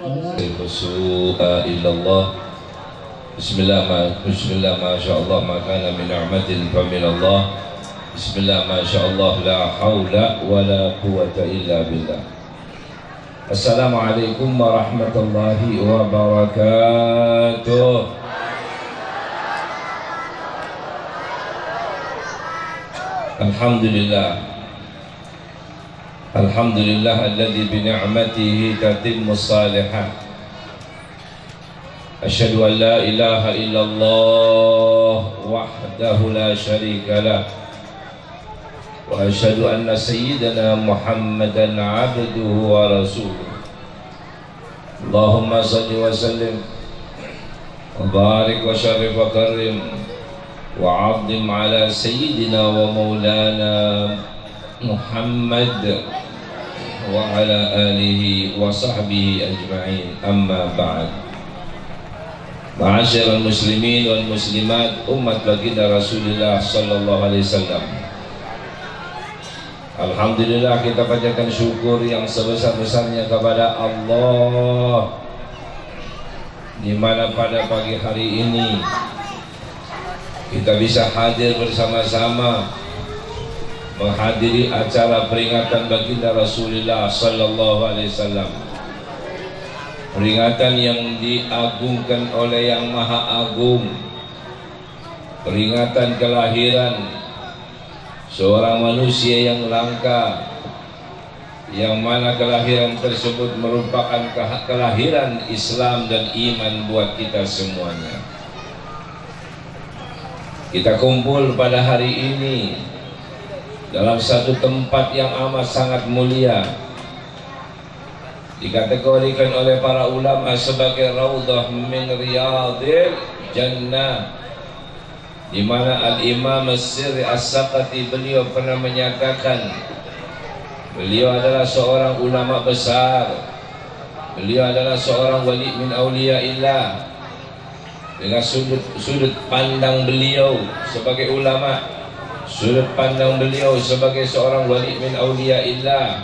Su'a illallah. Bismillah masyaallah ma kana min ni'matin fa min Allah. Bismillah masyaallah la haula wa la quwwata illa billah. Assalamualaikum warahmatullahi wabarakatuh. Alhamdulillah. Alhamdulillah alladzi bi ni'matihi tatimmus shalihat. Asyhadu an la ilaha illallah wahdahu la syarika lah. Wa asyhadu anna sayyidana Muhammadan abduhu wa rasuluh. Allahumma salli wa sallim wa barik wa syarif wa karim wa 'azzim ala sayyidina wa maulana Muhammad wa ala alihi wa sahbihi ajma'in, amma ba'd. Ma'asyiral muslimin wal muslimat, umat baginda Rasulullah sallallahu alaihi wasallam. Alhamdulillah, kita panjatkan syukur yang sebesar-besarnya kepada Allah, di mana pada pagi hari ini kita bisa hadir bersama-sama menghadiri acara peringatan baginda Rasulullah sallallahu alaihi wasallam. Peringatan yang diagungkan oleh Yang Maha Agung, peringatan kelahiran seorang manusia yang langka, yang mana kelahiran tersebut merupakan kelahiran Islam dan iman buat kita semuanya. Kita kumpul pada hari ini dalam satu tempat yang amat sangat mulia, dikategorikan oleh para ulama sebagai raudhah min riyadil jannah, di mana Al-Imam As-Sirri As-Saqati beliau pernah menyatakan, beliau adalah seorang ulama besar, beliau adalah seorang wali min auliyaillah. Dengan sudut pandang beliau sebagai ulama, sudut pandang beliau sebagai seorang wali min auliyaillah,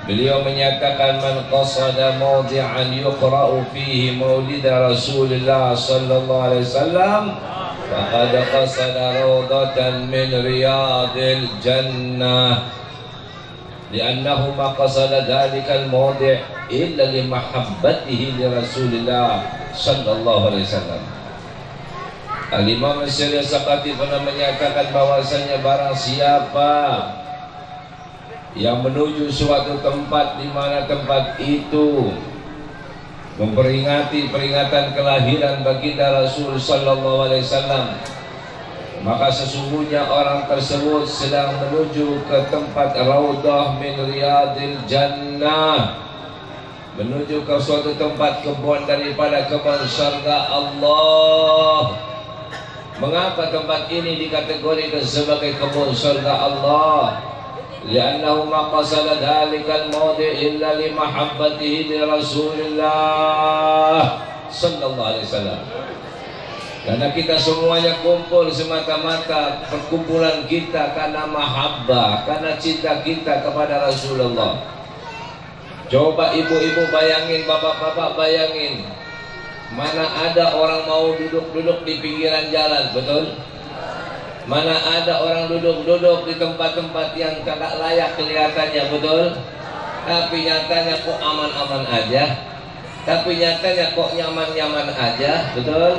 beliau menyatakan, man qasada mawdi'an yuqra'u fihi maulida Rasulullah sallallahu alaihi wasallam faqad qasada rawdatan min riyadil jannah, li'annahu ma qasada dhalikal mawdi' illa li mahabbatihi li Rasulillah sallallahu alaihi wasallam. Al-Imam As-Sirri As-Saqati pernah menyatakan bahwasanya barang siapa yang menuju suatu tempat di mana tempat itu memperingati peringatan kelahiran baginda Rasul sallallahu alaihi wasallam, maka sesungguhnya orang tersebut sedang menuju ke tempat raudhah min riyadil jannah, menuju ke suatu tempat kebun daripada kebun surga Allah. Mengapa tempat ini dikategorikan sebagai kebun surga Allah? Li'annahu ma qasada dhalikal mawdi' illa li mahabbatihi li Rasulillah sallallahu alaihi wasallam. Karena kita semuanya kumpul semata-mata perkumpulan kita karena mahabbah, karena cinta kita kepada Rasulullah. Coba ibu-ibu bayangin, bapak-bapak bayangin, mana ada orang mau duduk-duduk di pinggiran jalan, betul? Mana ada orang duduk-duduk di tempat-tempat yang tidak layak kelihatannya, betul? Tapi nyatanya kok aman-aman aja, tapi nyatanya kok nyaman-nyaman aja, betul?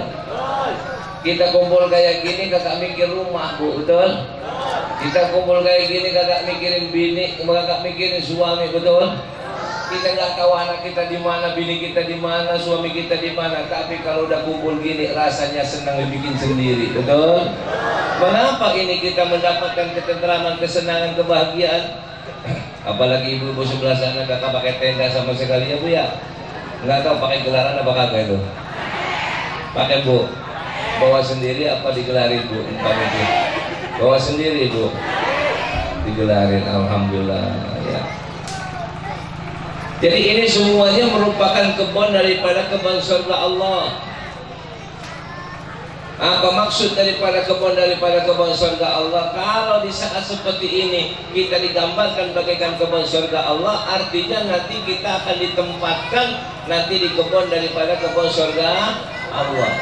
Kita kumpul kayak gini kagak mikir rumah, bu, betul? Kita kumpul kayak gini kagak mikirin bini, kagak mikirin suami, betul? Kita nggak tahu anak kita di mana, bini kita di mana, suami kita di mana. Tapi kalau udah kumpul gini rasanya senang dibikin sendiri, betul? Mengapa ini kita mendapatkan ketentraman, kesenangan, kebahagiaan? Apalagi ibu-ibu sebelah sana kakak pakai tenda sama sekali ya bu ya. Nggak tahu pakai gelaran apa kagak itu? Pakai bu. Bawa sendiri apa digelarin bu? Itu. Bawa sendiri bu. Digelarin, alhamdulillah ya. Jadi ini semuanya merupakan kebun daripada kebun surga Allah. Apa maksud daripada kebun surga Allah? Kalau di saat seperti ini kita digambarkan bagaikan kebun surga Allah, artinya nanti kita akan ditempatkan nanti di kebun daripada kebun surga Allah.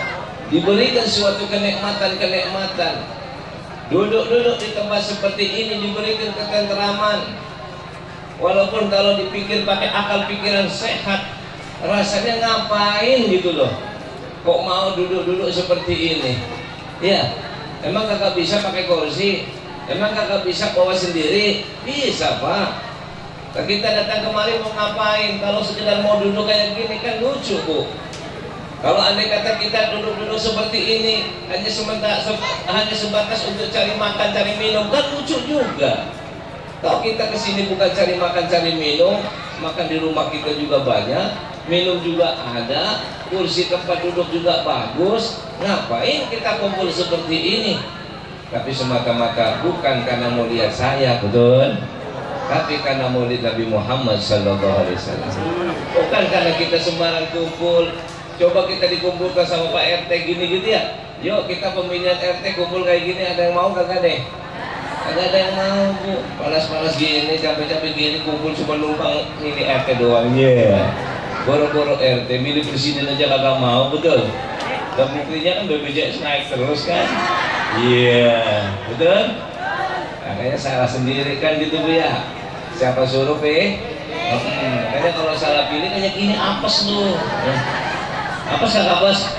Diberikan suatu kenikmatan. Duduk di tempat seperti ini diberikan ketentraman. Walaupun kalau dipikir pakai akal pikiran sehat, rasanya ngapain gitu loh. Kok mau duduk seperti ini? Ya, emang kakak bisa pakai kursi? Emang kakak bisa bawa sendiri? Bisa, Pak. Nah, kita datang kemari mau ngapain? Kalau sekedar mau duduk kayak gini kan lucu, Bu. Kalau andai kata kita duduk seperti ini hanya sebatas untuk cari makan, cari minum, kan lucu juga. Kalau kita kesini bukan cari makan, cari minum, makan di rumah kita juga banyak, minum juga ada, kursi tempat duduk juga bagus. Ngapain kita kumpul seperti ini? Tapi semata-mata bukan karena mau lihat saya, betul? Tapi karena mau lihat Nabi Muhammad SAW. Bukan karena kita sembarang kumpul. Coba kita dikumpulkan sama Pak RT gini gitu ya. Yuk kita pemilihan RT kumpul kayak gini, ada yang mau kagak deh? Kagak ada yang mau, Bu. Panas-panas gini, capek-capek gini, kumpul cuma numpang ini RT doang. Yeah. Boro-boro RT, milih presiden aja kagak mau, betul? Dan buktinya kan BPJS naik terus kan? Iya, betul? Makanya salah sendiri kan gitu, Bu ya. Siapa suruh, makanya kalau salah pilih kayak gini apes lu. Apes gak apes?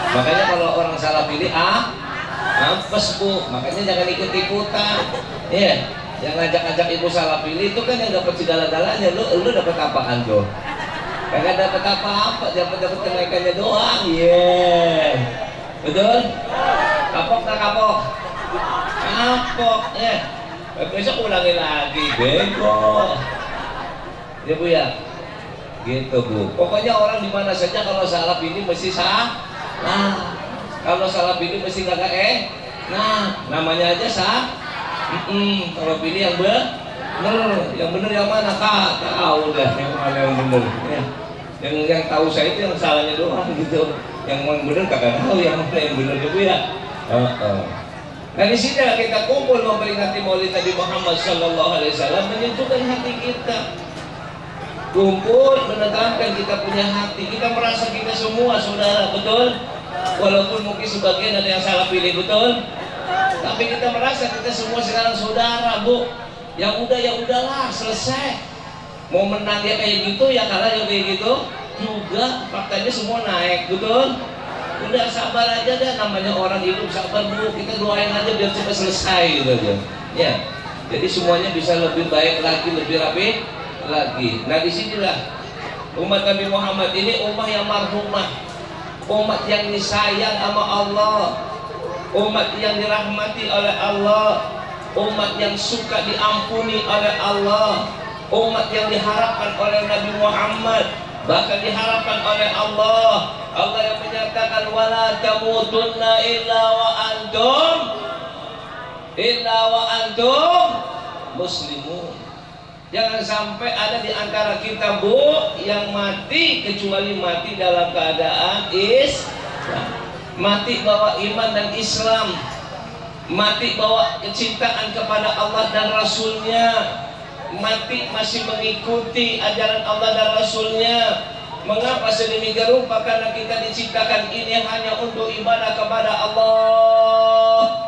Makanya kalau orang salah pilih apes, Bu. Makanya jangan ikut-ikutan. Iya, yang ngajak-ngajak ibu salah pilih itu kan yang dapat segala-galanya. Lu dapat apaan tuh? Kagak dapat apa-apa, dapat kenaikannya doang. Yeah. Betul? Kapok tak kapok? Kapok, ya. Besok ulangi lagi, bego. Ya, Bu ya. Gitu, Bu. Pokoknya orang di mana saja kalau salah pilih mesti salah. Kalau salah pilih mesti kagak namanya aja kalau pilih yang bener yang mana tahu dah yang mana yang bener ya. Yang tahu saya itu yang salahnya doang gitu. Yang bener kagak tahu yang mana yang bener gitu ya. Nah di sini kita kumpul memperingati Maulid Nabi Muhammad SAW, menyejukkan hati kita. Kumpul menetapkan kita punya hati, kita merasa kita semua saudara, betul? Walaupun mungkin sebagian ada yang salah pilih, betul? Tapi kita merasa kita semua sekarang saudara, Bu. Yang udah ya udahlah, selesai. Mau menang ya kayak gitu, ya kalah ya kayak gitu juga. Faktanya semua naik, betul? Udah sabar aja deh, namanya orang hidup sabar, Bu. Kita doain aja biar cepat selesai gitu aja. Ya. Jadi semuanya bisa lebih baik lagi, lebih rapi lagi. Nah disinilah umat Nabi Muhammad ini umat yang marhumah, umat yang disayang sama Allah, umat yang dirahmati oleh Allah, umat yang suka diampuni oleh Allah, umat yang diharapkan oleh Nabi Muhammad, bahkan diharapkan oleh Allah. Allah yang menyatakan wala tamutunna illa wa antum muslimun. Jangan sampai ada di antara kita, Bu, yang mati kecuali mati dalam keadaan Islam, mati bawa iman dan Islam, mati bawa kecintaan kepada Allah dan Rasulnya, mati masih mengikuti ajaran Allah dan Rasulnya. Mengapa sedemikian rupa? Karena kita diciptakan ini hanya untuk ibadah kepada Allah.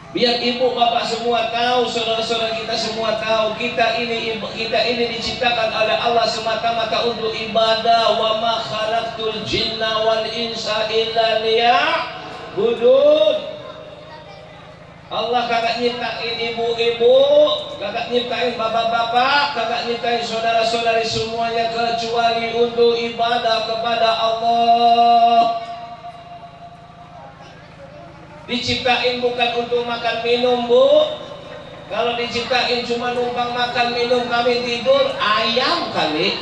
Biar ibu bapak semua tahu, saudara-saudara kita semua tahu, kita ini diciptakan oleh Allah semata-mata untuk ibadah. Wa ma khalaqtul jinna wal insa illa liya'budun. Allah kagak nyiptain ibu-ibu, kagak nyiptain bapak-bapak, kagak nyiptain saudara-saudari semuanya kecuali untuk ibadah kepada Allah. Diciptain bukan untuk makan minum, Bu. Kalau diciptain cuma numpang makan minum, kami tidur, ayam kali.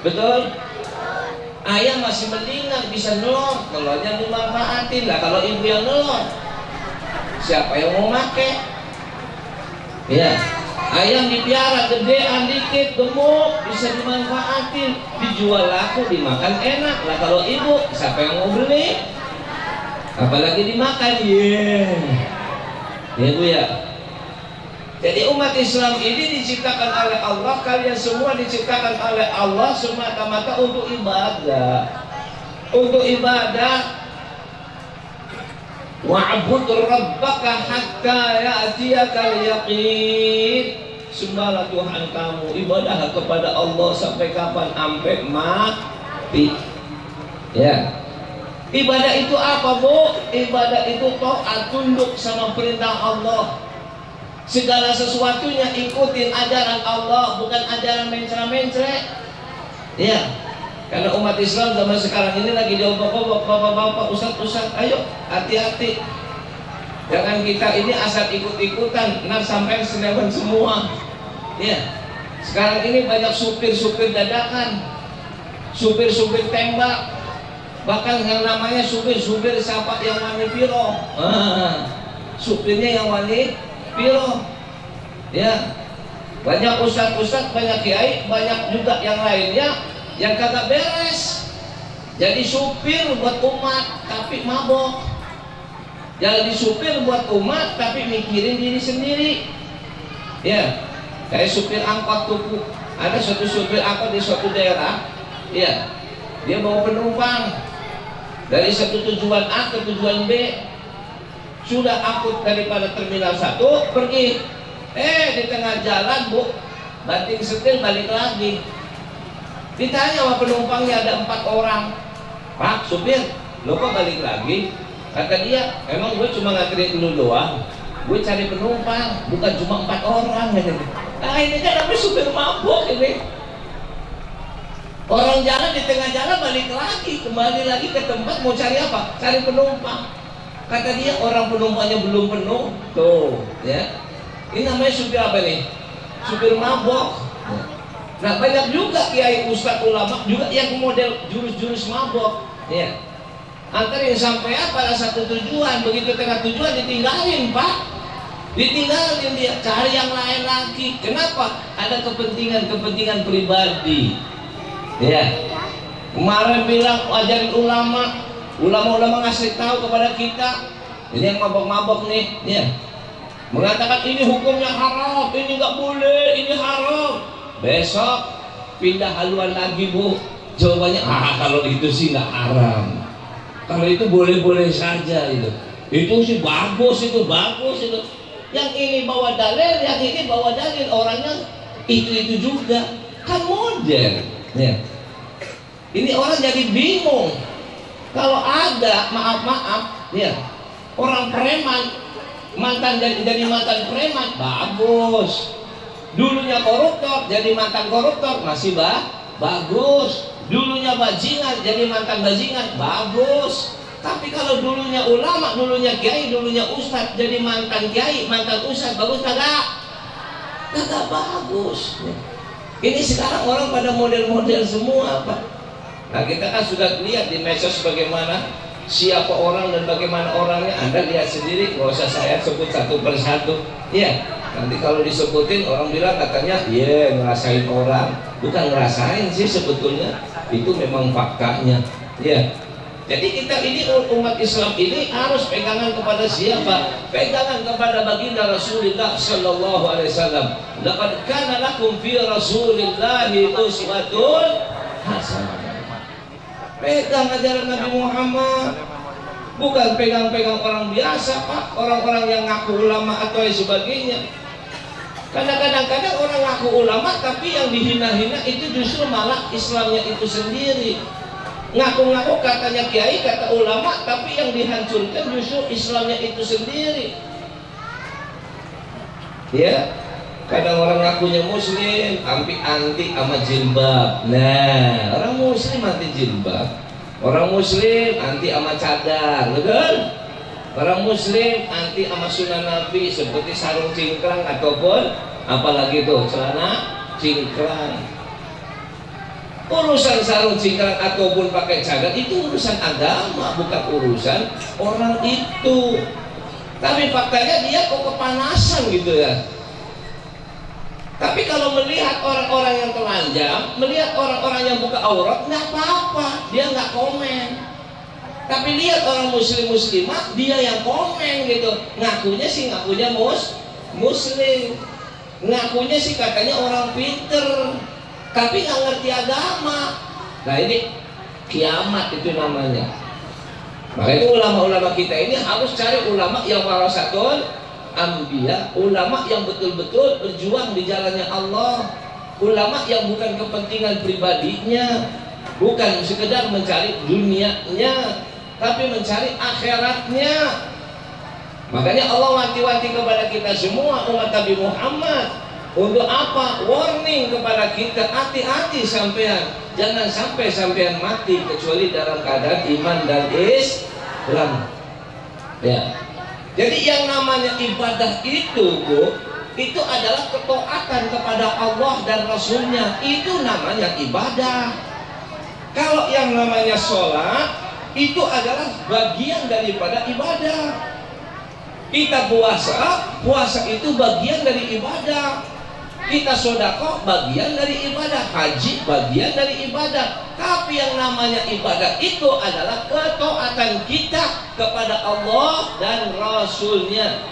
Betul? Ayam masih mendingan, bisa nelor. Telurnya dimanfaatin lah. Kalau ibu yang nelor, siapa yang mau make? Ya. Ayam dipiara gedean dikit, gemuk, bisa dimanfaatin, dijual laku, dimakan enak. Lah kalau ibu, siapa yang mau beli? Apalagi dimakan, ya bu ya. Jadi umat Islam ini diciptakan oleh Allah, kalian semua diciptakan oleh Allah semata-mata untuk ibadah. Untuk ibadah. Wa'bud rabbaka hatta ya'tiyakal yaqin. Sembahlah Tuhan kamu, ibadah kepada Allah sampai kapan? Sampai mati. Ya. Ibadah itu apa, Bu? Ibadah itu taat, tunduk sama perintah Allah. Segala sesuatunya ikutin ajaran Allah, bukan ajaran mencela-mencela. Ya. Karena umat Islam zaman sekarang ini lagi diobok-obok, bapak-bapak, ustaz-ustaz, ayo hati-hati. Jangan kita ini asal ikut-ikutan, ntar sampai senewan semua. Ya. Sekarang ini banyak supir-supir dadakan, supir-supir tembak, bahkan yang namanya supir-supir siapa yang wani piro. Supirnya yang wani piro. Ya. Banyak ustaz-ustaz, banyak kiai, banyak juga yang lainnya yang kagak beres. Jadi supir buat umat tapi mabok. Jadi supir buat umat tapi mikirin diri sendiri. Ya, kayak supir angkot tuh. Ada suatu supir angkot di suatu daerah. Ya, dia bawa penumpang dari satu tujuan A ke tujuan B. Sudah angkut daripada terminal 1 pergi. Di tengah jalan, Bu, banting setir balik lagi. Ditanya sama penumpangnya, ada 4 orang. Pak supir, lo kok balik lagi? Kata dia, emang gue cuma nganterin lu doang, gue cari penumpang, bukan cuma 4 orang. Nah ini kan namanya supir mabuk ini. Orang jalan di tengah jalan balik lagi, kembali lagi ke tempat mau cari apa? Cari penumpang. Kata dia, orang penumpangnya belum penuh. Tuh, ya. Ini namanya supir apa nih? Supir mabuk. Nah banyak juga kiai ustadz ulama juga yang model jurus-jurus mabok. Ya. Antarin sampai pada satu tujuan, begitu tengah tujuan ditinggalin, Pak. Ditinggalin dia, cari yang lain lagi. Kenapa? Ada kepentingan pribadi. Ya. Kemarin bilang ajarin ulama ngasih tahu kepada kita, ini yang mabok-mabok nih, ya. Mengatakan ini hukumnya haram, ini nggak boleh, ini haram. Besok pindah haluan lagi, Bu. Jawabannya, kalau itu sih nggak haram. Kalau itu boleh-boleh saja itu. Itu sih bagus, itu bagus itu. Yang ini bawa dalil, yang ini bawa dalil, orangnya itu juga. Kan modern. Ya. Ini orang jadi bingung. Kalau ada maaf, ya, orang preman, mantan jadi mantan preman, bagus. Dulunya koruptor, jadi mantan koruptor, masih bagus. Dulunya bajingan, jadi mantan bajingan, bagus. Tapi kalau dulunya ulama, dulunya kiai, dulunya ustadz, jadi mantan kiai, mantan ustadz, bagus kagak? Kagak bagus. Ini sekarang orang pada model-model semua, Pak. Nah kita kan sudah lihat di medsos bagaimana siapa orang dan bagaimana orangnya. Anda lihat sendiri, nggak usah saya sebut satu persatu. Ya. Nanti kalau disebutin orang bilang katanya, ngerasain orang. Bukan ngerasain sih sebetulnya, itu memang faktanya. Ya. Jadi kita ini umat Islam ini harus pegangan kepada siapa? Pegangan kepada baginda Rasulullah Sallallahu Alaihi Wasallam. Laqad kana lakum fi Rasulillahi uswatun hasanah. Pegang ajaran Nabi Muhammad. Bukan pegang-pegang orang biasa, Pak. Orang-orang yang ngaku ulama atau sebagainya. Kadang-kadang orang ngaku ulama tapi yang dihina-hina itu justru malah Islamnya itu sendiri. Ngaku-ngaku katanya kiai, kata ulama, tapi yang dihancurkan justru Islamnya itu sendiri. Ya, kadang orang ngakunya muslim, anti sama jilbab. Nah, orang muslim anti jilbab, orang muslim anti sama cadar, betul? Orang muslim anti sama sunnah Nabi seperti sarung cingkrang ataupun apalagi tuh celana cingkrang. Urusan sarung cingkrang ataupun pakai cadar itu urusan agama, bukan urusan orang itu. Tapi faktanya dia kok kepanasan gitu ya. Tapi kalau melihat orang-orang yang telanjang, melihat orang-orang yang buka aurat, nggak apa-apa, dia nggak komen. Tapi lihat orang muslimah, dia yang komen gitu. Ngakunya muslim, ngakunya sih katanya orang pinter, tapi nggak ngerti agama. Nah ini kiamat itu namanya. Makanya ulama-ulama kita ini harus cari ulama yang warasatul anbiya, ulama yang betul-betul berjuang di jalannya Allah, ulama yang bukan kepentingan pribadinya, bukan sekedar mencari dunianya, tapi mencari akhiratnya. Makanya Allah wanti-wanti kepada kita semua umat Nabi Muhammad. Untuk apa? Warning kepada kita, hati-hati sampean, jangan sampai sampean mati kecuali dalam keadaan iman dan Islam. Ya. Jadi yang namanya ibadah itu, Bu, itu adalah ketaatan kepada Allah dan Rasulnya. Itu namanya ibadah. Kalau yang namanya sholat, itu adalah bagian daripada ibadah. Kita puasa itu bagian dari ibadah. Kita sedekah bagian dari ibadah, haji bagian dari ibadah. Tapi yang namanya ibadah itu adalah ketaatan kita kepada Allah dan Rasulnya.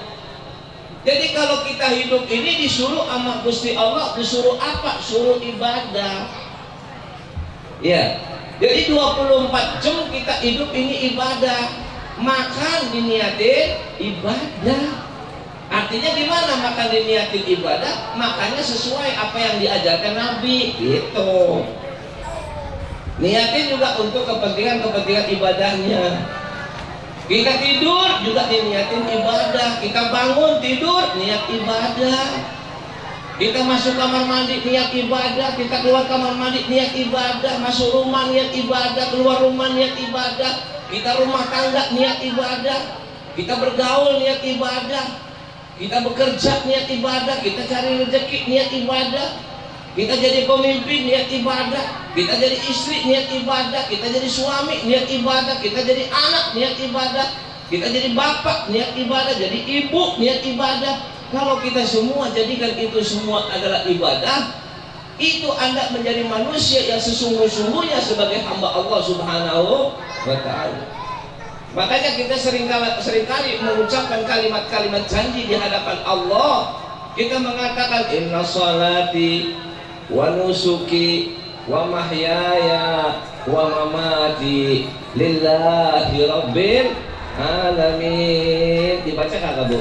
Jadi kalau kita hidup ini disuruh sama Gusti Allah, disuruh apa? Suruh ibadah. Ya. Jadi 24 jam kita hidup ini ibadah. Makan diniatin ibadah. Artinya gimana makan diniatin ibadah? Makannya sesuai apa yang diajarkan Nabi gitu. Niatin juga untuk kepentingan ibadahnya. Kita tidur juga diniatin ibadah. Kita bangun tidur niat ibadah. Kita masuk kamar mandi niat ibadah. Kita keluar kamar mandi niat ibadah. Masuk rumah niat ibadah. Keluar rumah niat ibadah. Kita rumah tangga niat ibadah. Kita bergaul niat ibadah. Kita bekerja niat ibadah, kita cari rezeki niat ibadah, kita jadi pemimpin niat ibadah, kita jadi istri niat ibadah, kita jadi suami niat ibadah, kita jadi anak niat ibadah, kita jadi bapak niat ibadah, jadi ibu niat ibadah. Kalau kita semua jadikan itu semua adalah ibadah, itu Anda menjadi manusia yang sesungguh-sungguhnya sebagai hamba Allah Subhanahu wa Ta'ala. Makanya kita seringkali mengucapkan kalimat-kalimat janji di hadapan Allah. Kita mengatakan inna sholati wa nusuki wa mahyaya wa mamati lillahi rabbil alamin. Dibaca kagak, Bu?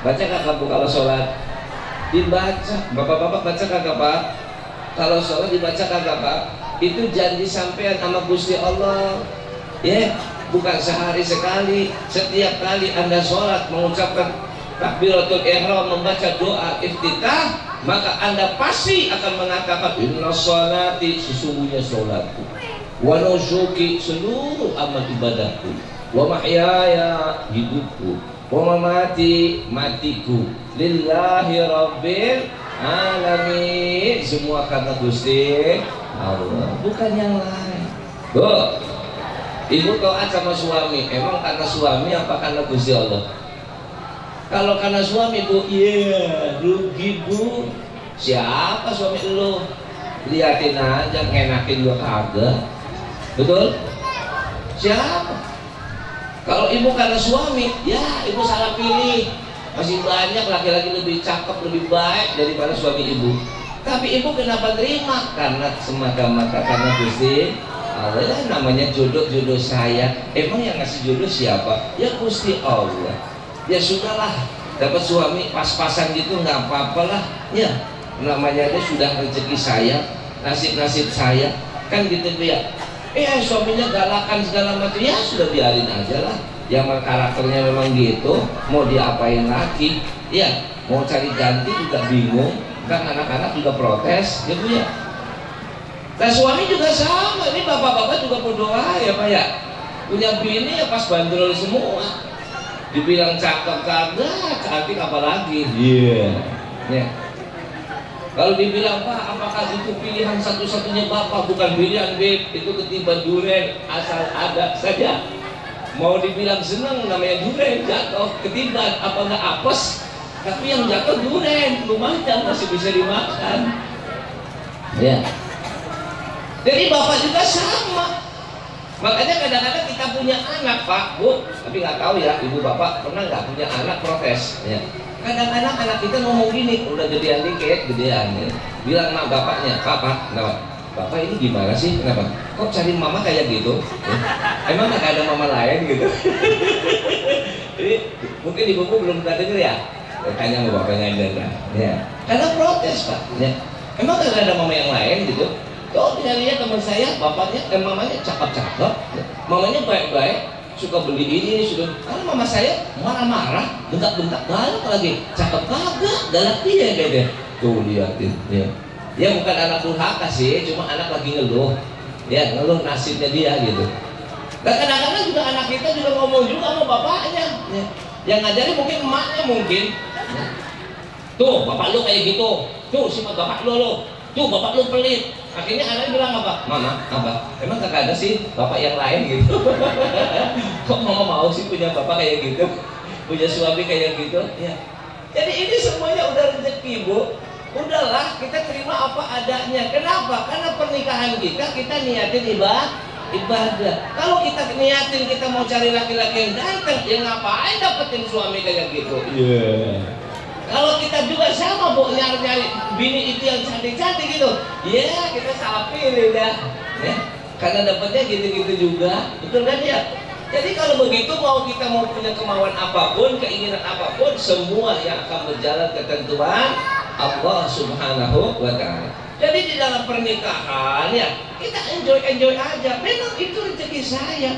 Baca kagak, Bu, kalau sholat? Dibaca. Bapak-bapak baca kagak, Pak? Kalau sholat dibaca kagak, Pak? Itu janji sampean sama Gusti Allah. Ya, bukan sehari sekali, setiap kali Anda sholat mengucapkan takbiratul ihram, membaca doa iftitah, maka Anda pasti akan mengatakan inna sholati, sesungguhnya sholatku, wa nusuki, seluruh amal ibadahku, wa mahyaya, hidupku, wa mamati, matiku, lillahi rabbil alamin, semua karena Gusti Allah, bukan yang lain. Bu, ibu taat sama suami, emang karena suami apa karena Gusti Allah? Kalau karena suami, Bu, iya, rugi, Bu. Siapa suami lu? Liatin aja, ngenakin gua kagak. Betul? Siapa? Kalau ibu karena suami, ya ibu salah pilih. Masih banyak laki-laki lebih cakep, lebih baik daripada suami ibu. Tapi ibu kenapa terima? Karena semata-mata karena Gusti Allah. Ya, namanya jodoh saya. Emang yang ngasih jodoh siapa? Ya Gusti Allah. Ya sudahlah, dapat suami pas-pasan gitu nggak apa-apa lah. Ya, namanya aja sudah rezeki saya, nasib saya, kan gitu ya. Suaminya galakan segala macam, ya sudah biarin aja lah. Yang karakternya memang gitu, mau diapain lagi? Ya, mau cari ganti juga bingung. Kan anak-anak juga protes, gitu ya. Nah suami juga sama, ini bapak-bapak juga berdoa ya Pak ya. Punya bini ya pas bandrol semua. Dibilang cakep kagak, cantik apalagi. Iya. Yeah. Kalau dibilang Pak, apakah itu pilihan satu-satunya Bapak? Bukan pilihan Beb, itu ketiban duren, asal ada saja. Mau dibilang senang namanya duren, jatuh, ketiban, apa enggak apes? Tapi yang jatuh durian, lumayan masih bisa dimakan. Ya. Jadi bapak juga sama. Makanya kadang-kadang kita punya anak, Pak, Bu, tapi nggak tahu ya, ibu bapak pernah nggak punya anak protes? Ya. Kadang-kadang anak kita ngomong gini, udah gedean dikit, gedean, ya. Bilang sama bapaknya, Papa, kenapa? Bapak ini gimana sih? Kenapa? Kok cari mama kayak gitu? Ya. Emang nggak ada mama lain gitu? Jadi, mungkin ibuku belum pernah denger ya? Tanya sama bapaknya Indra. Ya. Karena protes, Pak. Ya. Emang nggak ada mama yang lain gitu? Oh, lihat teman saya, bapaknya dan mamanya cakep-cakep, mamanya baik-baik, suka beli ini, suka. Karena mama saya marah-marah, bentak-bentak galak lagi, cakep kagak, galak dia gitu. Tuh lihatin, ya. Dia bukan anak durhaka sih, cuma anak lagi ngeluh, ya ngeluh nasibnya dia gitu. Dan kadang-kadang juga anak kita juga ngomong juga sama bapaknya, ya. Yang ngajarin mungkin emaknya mungkin. Ya. Tuh bapak lu kayak gitu, tuh sifat bapak lu. Tuh bapak lu pelit. Akhirnya anaknya bilang apa? Mama, apa? Emang kagak ada sih bapak yang lain gitu? Kok mama mau sih punya bapak kayak gitu? Punya suami kayak gitu? Ya. Jadi ini semuanya udah rezeki, Bu. Udahlah, kita terima apa adanya. Kenapa? Karena pernikahan kita niatin ibadah. Kalau kita niatin kita mau cari laki-laki yang ganteng, ya ngapain dapetin suami kayak gitu? Iya. Yeah. Kalau kita juga sama, Bu, nyari bini itu yang cantik-cantik gitu, ya kita salah pilih dah, ya. Karena dapatnya gitu-gitu juga, betul kan ya? Jadi kalau begitu mau kita mau punya kemauan apapun, keinginan apapun, semua yang akan berjalan ketentuan Allah Subhanahu wa Ta'ala. Jadi di dalam pernikahan ya kita enjoy aja. Memang itu rezeki saya.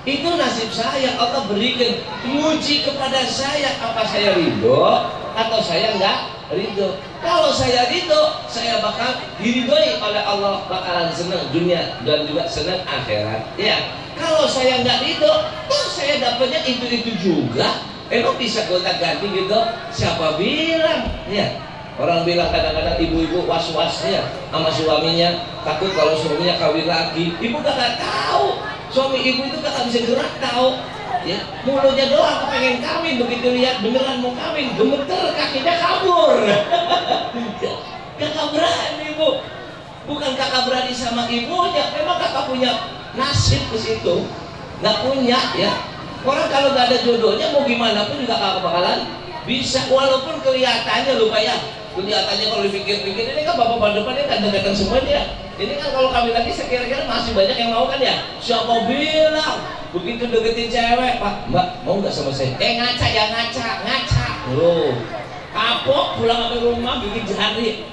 Itu nasib saya, Allah berikan uji kepada saya, apa saya ridho atau saya enggak ridho. Kalau saya ridho, saya bakal diridhoi oleh Allah, bakalan senang dunia dan juga senang akhirat. Ya, kalau saya enggak ridho, toh saya dapatnya itu juga. Emang bisa gonta-ganti gitu? Siapa bilang? Ya, orang bilang kadang-kadang ibu-ibu was-wasnya sama suaminya, takut kalau suaminya kawin lagi. Ibu gak tahu. Suami ibu itu gak bisa gerak tahu, ya mulutnya doang kepengen kawin, begitu lihat beneran mau kawin gemeter kakinya kabur. Kakak berani, Bu, bukan kakak berani sama ibunya, memang kakak punya nasib ke situ, nggak punya ya. Orang kalau gak ada jodohnya mau gimana pun juga kakak bakalan bisa, walaupun kelihatannya lupa ya. Kelihatannya kalau dipikir-pikir ini kan bapak depan ini ganteng-ganteng semua dia. Ini kan kalau kawin lagi saya kira-kira masih banyak yang mau kan ya. Siapa bilang begitu deketin cewek, Pak, Mbak mau nggak sama saya? Ngaca ya ngaca. Loh, kapok pulang ke rumah bikin jari.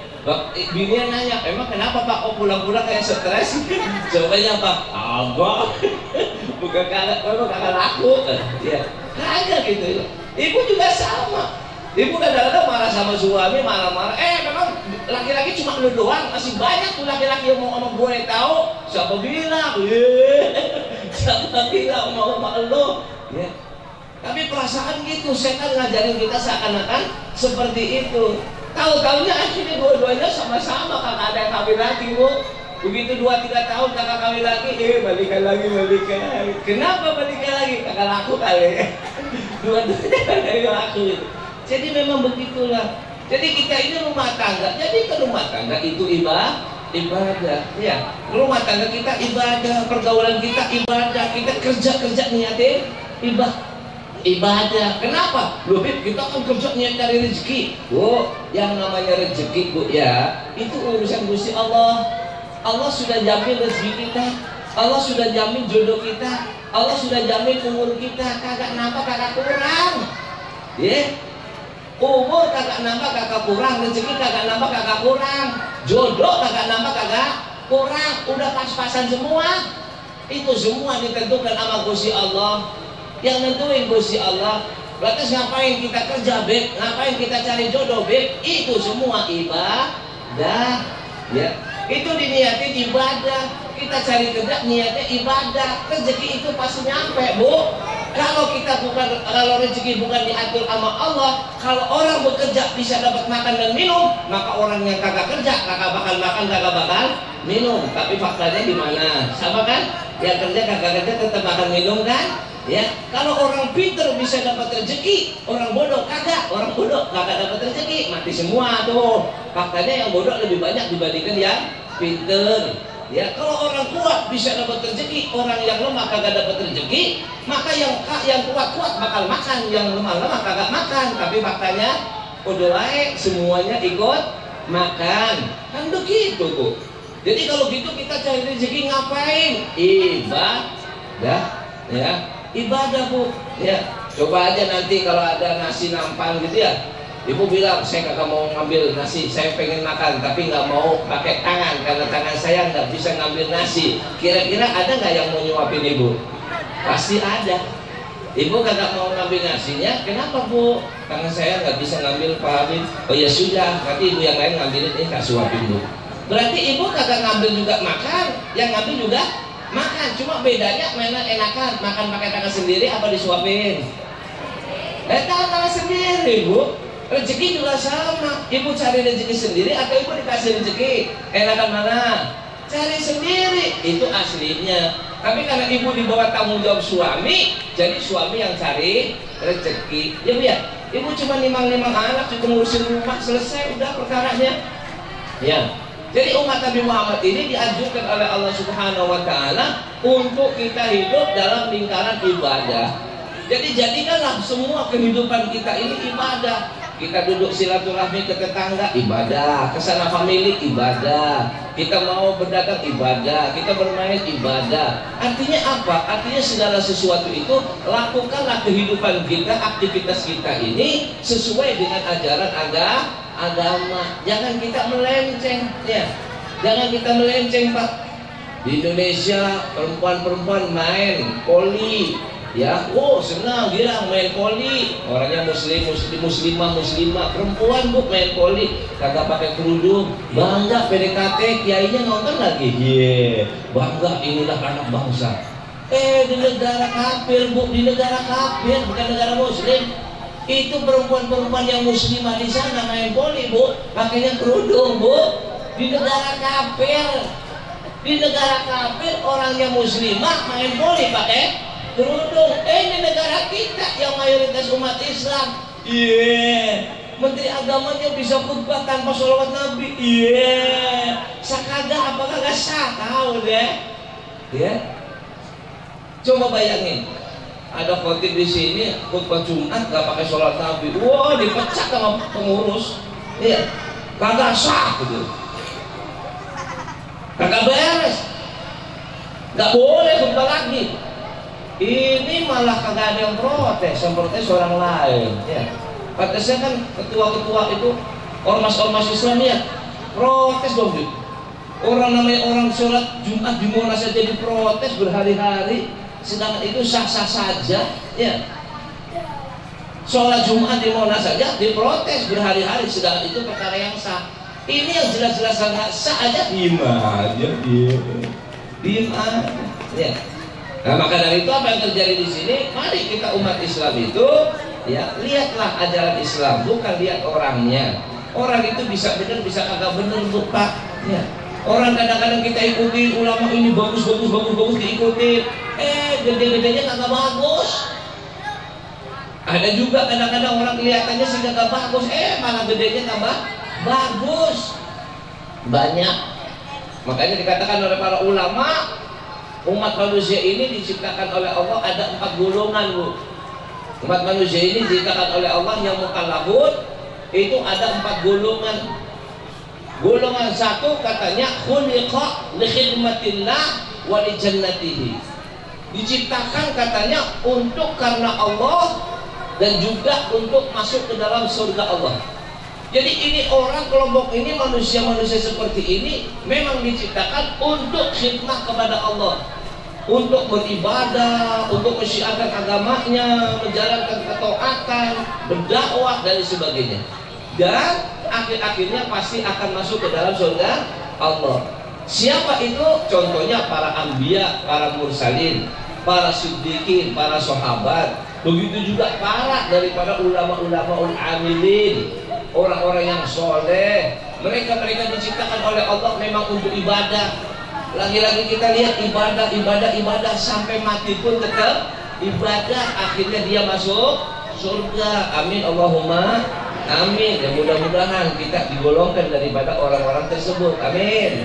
Bininya nanya, emang kenapa Pak? Oh pulang-pulang kayak stres. Jawabannya apa? Agak. Bukan kakak laku. Ya, kagak gitu. Ibu juga sama. Ibu kadang-kadang marah sama suami, marah-marah. Memang laki-laki cuma lu doang, masih banyak tuh laki-laki yang mau sama gue, tahu? Siapa bilang? Siapa bilang mau sama lu? Ya. Tapi perasaan gitu, setan ngajarin kita seakan-akan seperti itu. Tahu-taunya akhirnya dua-duanya sama-sama kakak ada yang kawin lagi, Bu. Begitu 2-3 tahun kakak kawin lagi, balikan lagi. Kenapa balikan lagi? Kakak laku kali. Dua-duanya kakak laku. Jadi memang begitulah. Jadi kita ini rumah tangga. Jadi ke rumah tangga itu ibadah. Ya, rumah tangga kita ibadah, pergaulan kita ibadah, kita kerja niatin ibadah. Kenapa? Loh, kita kan kerja niat cari rezeki. Bu, yang namanya rezeki, Bu, ya, itu urusan Gusti Allah. Allah sudah jamin rezeki kita. Allah sudah jamin jodoh kita. Allah sudah jamin umur kita. Kagak kurang. Ya. Umur kagak nambah kagak kurang, rezeki kagak nambah kagak kurang, jodoh kagak nambah kagak kurang, udah pas-pasan semua. Itu semua ditentukan sama Gusti Allah. Yang nentuin Gusti Allah. Berarti ngapain kita kerja, Beb? Ngapain kita cari jodoh, Beb? Itu semua ibadah. Ya, itu diniatin ibadah. Kita cari kerja niatnya ibadah. Rezeki itu pasti nyampe, Bu. Kalau rezeki bukan diatur sama Allah, kalau orang bekerja bisa dapat makan dan minum, maka orang yang kagak kerja kagak bakal makan, kagak bakal minum. Tapi faktanya di mana? Sama kan? Yang kerja kagak kerja tetap makan minum kan? Ya, kalau orang pinter bisa dapat rezeki, orang bodoh kagak. Orang bodoh kagak dapat rezeki, mati semua tuh. Faktanya yang bodoh lebih banyak dibandingkan yang pinter. Ya, kalau orang kuat bisa dapat rezeki, orang yang lemah kagak dapat rezeki, maka yang kuat bakal makan, yang lemah kagak makan. Tapi faktanya bodoh wae semuanya ikut makan. Kan begitu, Bu. Jadi kalau gitu kita cari rezeki ngapain? Ibadah, ya. Ibadah, Bu. Ya, coba aja nanti kalau ada nasi nampan gitu ya, ibu bilang saya kagak mau ngambil nasi, saya pengen makan tapi nggak mau pakai tangan karena tangan saya nggak bisa ngambil nasi. Kira-kira ada nggak yang mau nyuapin ibu? Pasti ada. Ibu kagak mau ngambil nasinya, kenapa, Bu? Tangan saya nggak bisa ngambil, Pak Habib. Oh ya sudah, nanti ibu yang lain ngambilin, tak suapin, Bu. Berarti ibu kagak ngambil juga makan, yang ngambil juga makan, cuma bedanya mana enakan, makan pakai tangan sendiri apa disuapin? Tangan sendiri, Bu. Rezeki juga sama. Ibu cari rezeki sendiri atau ibu dikasih rezeki? Enakan mana? Cari sendiri, itu aslinya. Tapi karena ibu di bawah tanggung jawab suami, jadi suami yang cari rezeki. Ya, Bu ya. Ibu cuma nimang-nimang anak, cuma ngurusin rumah, selesai udah perkaranya. Ya. Jadi umat Nabi Muhammad ini dianjurkan oleh Allah Subhanahu wa Ta'ala untuk kita hidup dalam lingkaran ibadah. Jadi jadikanlah semua kehidupan kita ini ibadah. Kita duduk silaturahmi ke tetangga, ibadah. Kesana famili, ibadah. Kita mau berdagang, ibadah. Kita bermain, ibadah. Artinya apa? Artinya segala sesuatu itu lakukanlah kehidupan kita, aktivitas kita ini sesuai dengan ajaran agama. Jangan kita melenceng, ya. Jangan kita melenceng, Pak. Di Indonesia perempuan-perempuan main poli, ya. Oh, senang dia main poli. Orangnya muslimah, perempuan, Bu, main poli, kagak pakai kerudung, bangga PDKT, kiainya nonton lagi. Bangga, inilah anak bangsa. Di negara kafir, Bu, di negara kafir, bukan negara muslim. Itu perempuan-perempuan yang muslimah di sana main poli, Bu, pakainya kerudung, Bu. Di negara kafir, orangnya muslimah main poli pakai kerudung. Ini negara kita yang mayoritas umat Islam. Menteri agamanya bisa khutbah tanpa sholawat Nabi. Sakada apakah gak sah? Tahu deh. Ya. Coba bayangin. Ada khotib di sini khutbah Jumat gak pakai sholat Nabi, wah dipecat sama pengurus. Iya, kagak sah gitu, kagak beres, gak boleh khutbah lagi. Ini malah kagak ada yang protes, yang protes orang lain. Ya, patesnya kan ketua-ketua itu ormas-ormas Islam ya, protes dong. Orang namanya orang sholat Jumat di Monas saja diprotes berhari-hari. Sedangkan itu sah-sah saja, ya. Sholat Jumat di Monas saja diprotes berhari-hari, sedangkan itu perkara yang sah. Ini yang jelas-jelas sangat sah aja, diem aja. Ya. Nah, maka dari itu apa yang terjadi di sini? Mari kita umat Islam itu, ya, lihatlah ajaran Islam, bukan lihat orangnya. Orang itu bisa benar, bisa kagak benar, Bu, Pak. Ya. Orang kadang-kadang kita ikuti ulama ini bagus diikuti. Gede-gedenya kagak bagus. Ada juga kadang-kadang orang kelihatannya sih kagak bagus, malah gedenya tambah bagus. Banyak. Makanya dikatakan oleh para ulama, umat manusia ini diciptakan oleh Allah ada 4 golongan, Bu. Umat manusia ini diciptakan oleh Allah yang mukallafun, itu ada 4 golongan. Golongan 1 katanya khuliqa li khidmatillah wa li jannatihi. Diciptakan katanya untuk karena Allah dan juga untuk masuk ke dalam surga Allah. Jadi ini orang kelompok ini, manusia-manusia seperti ini memang diciptakan untuk khidmah kepada Allah, untuk beribadah, untuk mensyiarkan agamanya, menjalankan ketaatan, berdakwah dan sebagainya. Dan akhir-akhirnya pasti akan masuk ke dalam surga Allah. Siapa itu? Contohnya para anbiya, para mursalin, para siddiqin, para sahabat. Begitu juga para daripada ulama-ulama ul-amilin, orang-orang yang soleh. Mereka diciptakan oleh Allah memang untuk ibadah. Lagi-lagi kita lihat ibadah sampai mati pun tetap ibadah, akhirnya dia masuk surga. Amin Allahumma amin. Ya mudah-mudahan kita digolongkan daripada orang-orang tersebut. Amin.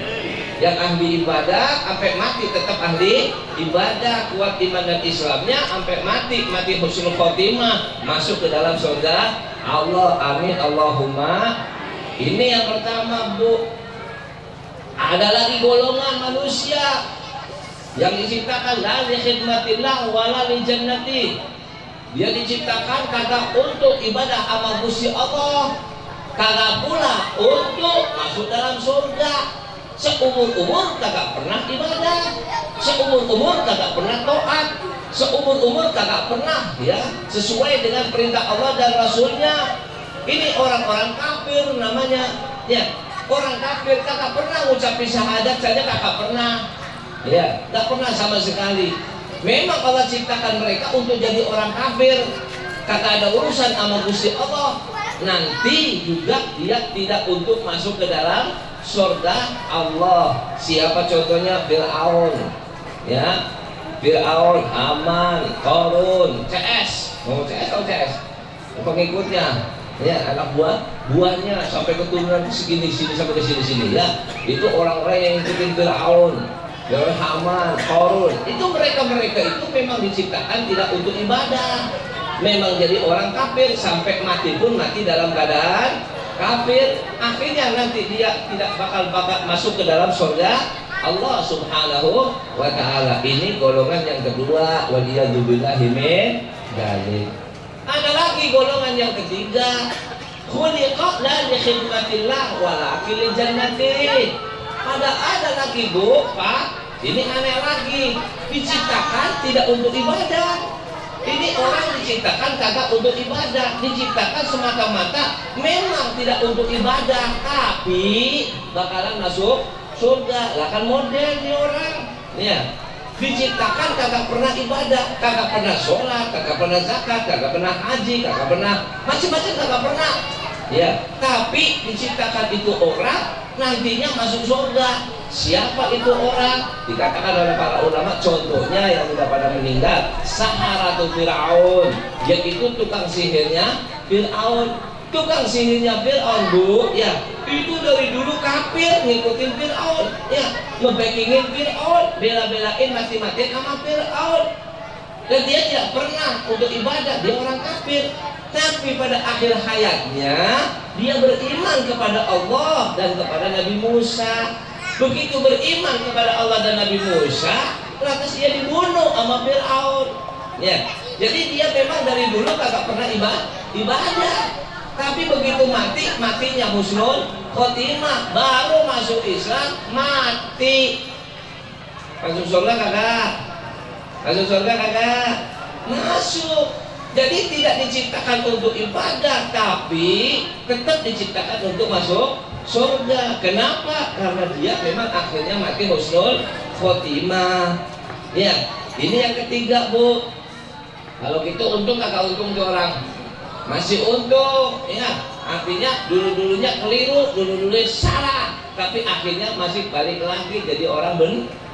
Yang ahli ibadah sampai mati tetap ahli ibadah, kuat iman dan Islamnya sampai mati husnul khotimah, masuk ke dalam surga Allah. Amin Allahumma. Ini yang pertama, Bu. Ada lagi golongan manusia yang diciptakan la li khidmatillah wala li jannati. Dia diciptakan kagak untuk ibadah sama Gusti Allah, kagak pula untuk masuk dalam surga. Seumur-umur kagak pernah ibadah, seumur-umur kagak pernah taat, seumur-umur kagak pernah ya sesuai dengan perintah Allah dan Rasulnya. Ini orang-orang kafir namanya ya. Orang kafir kagak pernah ngucapin syahadat saja, kagak pernah ya, gak pernah sama sekali. Memang Allah ciptakan mereka untuk jadi orang kafir, kagak ada urusan sama Gusti Allah. Nanti juga dia tidak untuk masuk ke dalam surga Allah. Siapa contohnya? Fir'aun ya, Fir'aun, Haman, Qarun, CS. Mau CS atau CS? Pengikutnya ya, anak buahnya sampai keturunan segini sini sampai ke sini ya. Itu orang-orang yang ikutin Fir'aun, Haman, Qarun. Itu mereka itu memang diciptakan tidak untuk ibadah, memang jadi orang kafir, sampai mati pun mati dalam keadaan kafir. Akhirnya nanti dia tidak bakal masuk ke dalam surga Allah Subhanahu wa ta'ala. Ini golongan yang kedua, waliyadzubillahi min dzalik. Ada lagi golongan yang ketiga, khuliqa la li khidmatillah walakin li jannati. Ada lagi, Bu, Pak. Ini aneh lagi, diciptakan tidak untuk ibadah. Ini orang diciptakan kagak untuk ibadah, diciptakan semata-mata memang tidak untuk ibadah, tapi bakalan masuk surga. Lah kan model nih orang ya. Diciptakan kagak pernah ibadah, kagak pernah sholat, kagak pernah zakat, kagak pernah haji, kagak pernah macam-macam, kagak pernah ya. Tapi diciptakan itu orang nantinya masuk surga. Siapa itu orang? Dikatakan oleh para ulama, contohnya yang sudah pada meninggal, Saharatu Fir'aun, yaitu tukang sihirnya Fir'aun. Tukang sihirnya Fir'aun, Bu ya, itu dari dulu kafir, ngikutin Fir'aun ya, ngebackingin Fir'aun, bela-belain mati-matiin sama Fir'aun. Dan dia tidak pernah untuk ibadah, dia orang kafir. Tapi pada akhir hayatnya dia beriman kepada Allah dan kepada Nabi Musa. Begitu beriman kepada Allah dan Nabi Musa, lantas dia dibunuh sama Fir'aun ya. Jadi dia memang dari dulu kagak pernah ibadah. Tapi begitu matinya husnul khotimah, baru masuk Islam, mati. Masuk surga kagak? Masuk surga kagak? Masuk. Jadi tidak diciptakan untuk ibadah, tapi tetap diciptakan untuk masuk surga. Kenapa? Karena dia memang akhirnya mati husnul khotimah ya. Ini yang ketiga, Bu. Kalau gitu untung kagak untung ke orang? Masih untung ya, artinya dulu-dulunya keliru, dulu-dulunya salah, tapi akhirnya masih balik lagi jadi orang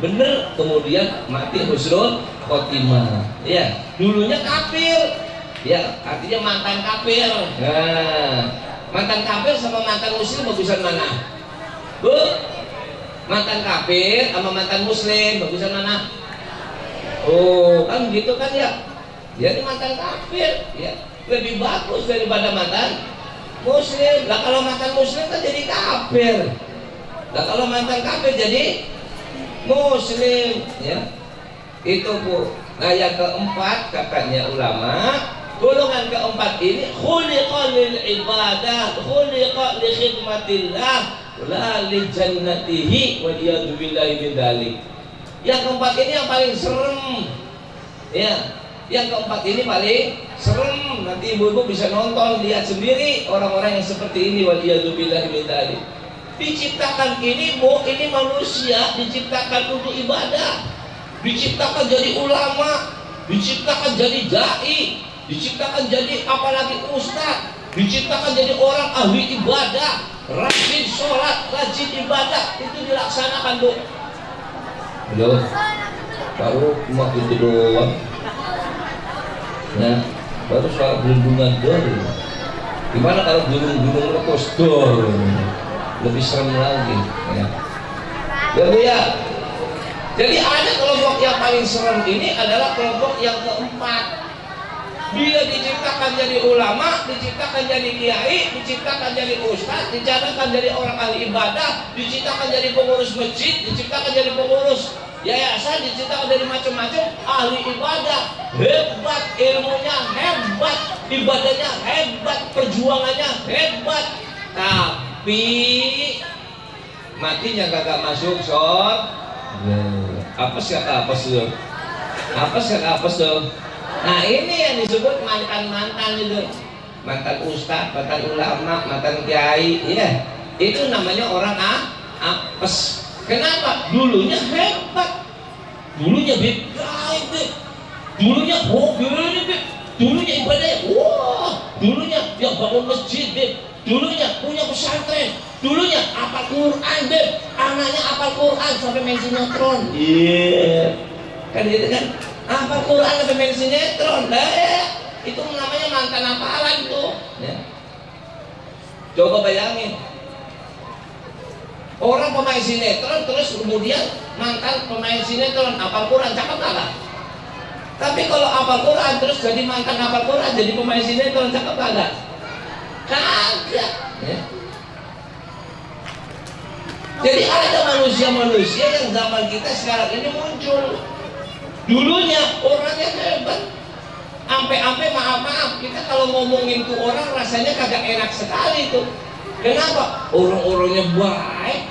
bener, kemudian mati husnul khotimah ya. Dulunya kafir ya, artinya mantan kafir. Nah, mantan kafir sama mantan muslim bagusan mana, Bu? Mantan kafir sama mantan muslim bagusan mana? Oh kan gitu kan ya. Jadi mantan kafir ya lebih bagus daripada mantan muslim. Lah kalau mantan muslim kan jadi kafir. Lah kalau mantan kafir jadi muslim ya. Itu, Bu. Nah yang keempat katanya ulama, golongan keempat ini khuliqa lil ibadah, khuliqa li khidmatillah la li jannatihi wa iyadu billahi min dzalik. Yang keempat ini yang paling serem ya. Yang keempat ini paling serem. Nanti ibu-ibu bisa nonton, lihat sendiri orang-orang yang seperti ini, waliyadzubillahi min dzalik. Diciptakan ini, Bu, ini manusia diciptakan untuk ibadah, diciptakan jadi ulama, diciptakan jadi dai, diciptakan jadi apalagi ustaz, diciptakan jadi orang ahli ibadah, rajin sholat, rajin ibadah, itu dilaksanakan, Bu. Halo, baru cuma itu doang. Nah, baru suara gelembungan dor. Gimana kalau gunung-gunung meletus dor? Lebih serem lagi. Ya. Ya. Jadi ada kelompok yang paling serem ini adalah kelompok yang keempat. Dia diciptakan jadi ulama, diciptakan jadi kiai, diciptakan jadi ustaz, diciptakan jadi orang ahli ibadah, diciptakan jadi pengurus masjid, diciptakan jadi pengurus yayasan, diciptakan dari macam-macam ahli ibadah. Hebat ilmunya, hebat ibadahnya, hebat perjuangannya, hebat. Tapi matinya kagak masuk apes kata apes tuh. Apes kata apes tuh. Nah ini yang disebut mantan-mantan itu. Mantan ustaz, mantan ulama, mantan kiai, ya. Itu namanya orang apes. Kenapa? Dulunya hebat. Dulunya bid'ah, dulunya begini, dulunya ibadahnya, wah, dulunya yang bangun masjid, dulunya punya pesantren, dulunya hafal Quran, anaknya hafal Quran sampai main sinetron. Iya, kan gitu kan? Hafal Quran sampai main sinetron, itu namanya mantan hafalan tuh. Ya. Coba bayangin. Orang pemain sinetron terus kemudian mantan pemain sinetron hafal Quran, cakep kagak? Tapi kalau hafal Quran terus jadi mantan hafal Quran jadi pemain sinetron, cakep kagak? Kagak. Ya. Jadi ada manusia-manusia yang zaman kita sekarang ini muncul. Dulunya orangnya hebat. Ampe-ampe maaf-maaf kita kalau ngomongin tuh orang rasanya kagak enak sekali tuh. Kenapa? Orang-orangnya baik.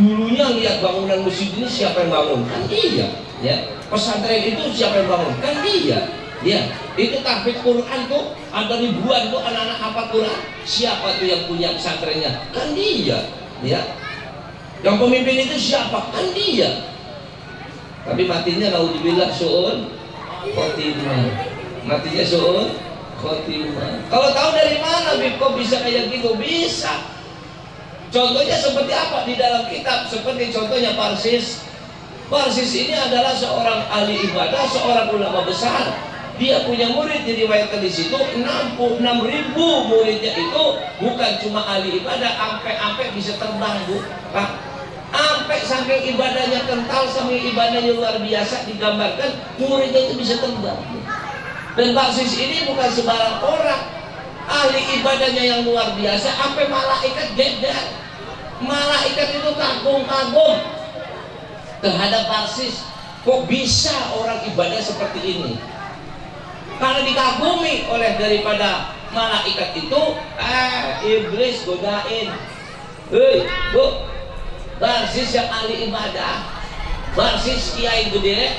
Dulunya lihat bangunan masjid ini siapa yang bangun? Kan dia. Ya. Pesantren itu siapa yang bangun? Kan dia. Ya. Itu tahfidz Quran tuh ada ribuan tuh anak-anak hafal Quran. Siapa tuh yang punya pesantrennya? Kan dia. Ya. Yang pemimpin itu siapa? Kan dia. Tapi matinya naudzubillah su'ul khotimah. Matinya su'ul khotimah. Kalau tahu dari mana kok bisa kayak gitu? Bisa. Contohnya seperti apa di dalam kitab? Seperti contohnya Parsis. Parsis ini adalah seorang ahli ibadah, seorang ulama besar. Dia punya murid, diriwayatkan di situ 66.000 muridnya itu bukan cuma ahli ibadah, ampe-ampe bisa terbang, Bu. Pak. Ampe saking ibadahnya kental, saking ibadahnya luar biasa, digambarkan muridnya itu bisa terbang. Dan Parsis ini bukan sembarang orang. Ahli ibadahnya yang luar biasa, sampai malaikat geger. Malaikat itu kagum-kagum terhadap Parsis. Kok bisa orang ibadah seperti ini? Karena dikagumi oleh daripada malaikat itu, iblis godain. Hei, Bu, Parsis yang ahli ibadah, Parsis kiai gede,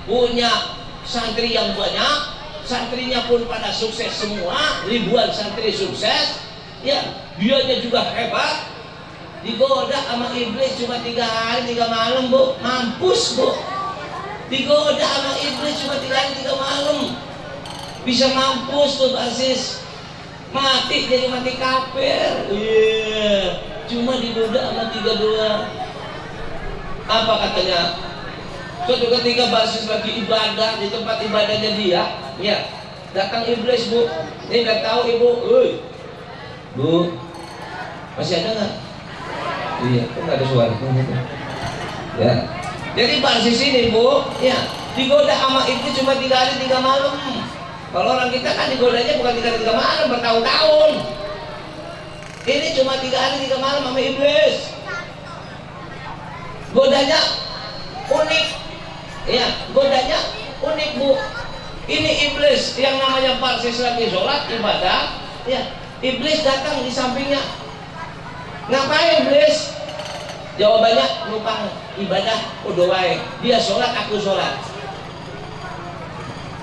punya santri yang banyak, santrinya pun pada sukses semua, ribuan santri sukses, ya, dianya juga hebat. Digoda sama iblis cuma 3 hari 3 malam, Bu, mampus, Bu. Digoda sama iblis cuma 3 hari 3 malam, bisa mampus tuh Parsis. Mati jadi mati kafir. Iya, cuma digoda sama 3 doang. Apa katanya? Suatu ketika Parsis lagi ibadah di tempat ibadahnya dia, ya, datang iblis, Bu. Ini nggak tahu ibu, Bu, masih ada nggak? Iya, kok nggak ada suara gitu. Ya, jadi Parsis ini, Bu, ya, digoda sama itu cuma 3 hari 3 malam. Kalau orang kita kan digodanya bukan 3 hari 3 malam, bertahun-tahun. Ini cuma 3 hari 3 malam sama iblis. Godanya unik, ya, godanya unik, Bu. Ini iblis yang namanya Parsis lagi sholat ibadah, ya, iblis datang di sampingnya. Ngapain iblis? Jawabannya numpang ibadah, doain. Dia sholat, aku sholat.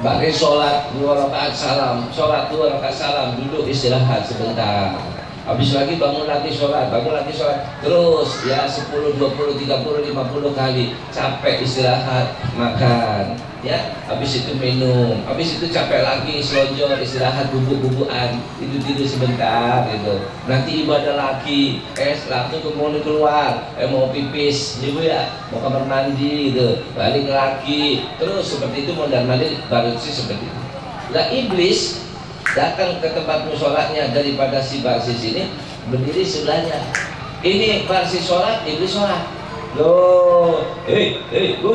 Bagi sholat 2 rakaat salam, sholat 2 rakaat salam, duduk istirahat sebentar. Habis lagi bangun lagi sholat, terus ya 10, 20, 30, 50 kali. Capek istirahat, makan, ya. Habis itu minum, habis itu capek lagi selonjor, istirahat, bubuk-bubukan, tidur sebentar gitu. Nanti ibadah lagi, langsung mau keluar, mau pipis, ibu ya, mau kamar mandi gitu, balik lagi, terus seperti itu mondar mandir baru sih seperti itu. Lah iblis datang ke tempat musolanya daripada si Barsis ini, berdiri sebelahnya. Ini Barsis sholat, iblis sholat. Loh, bu.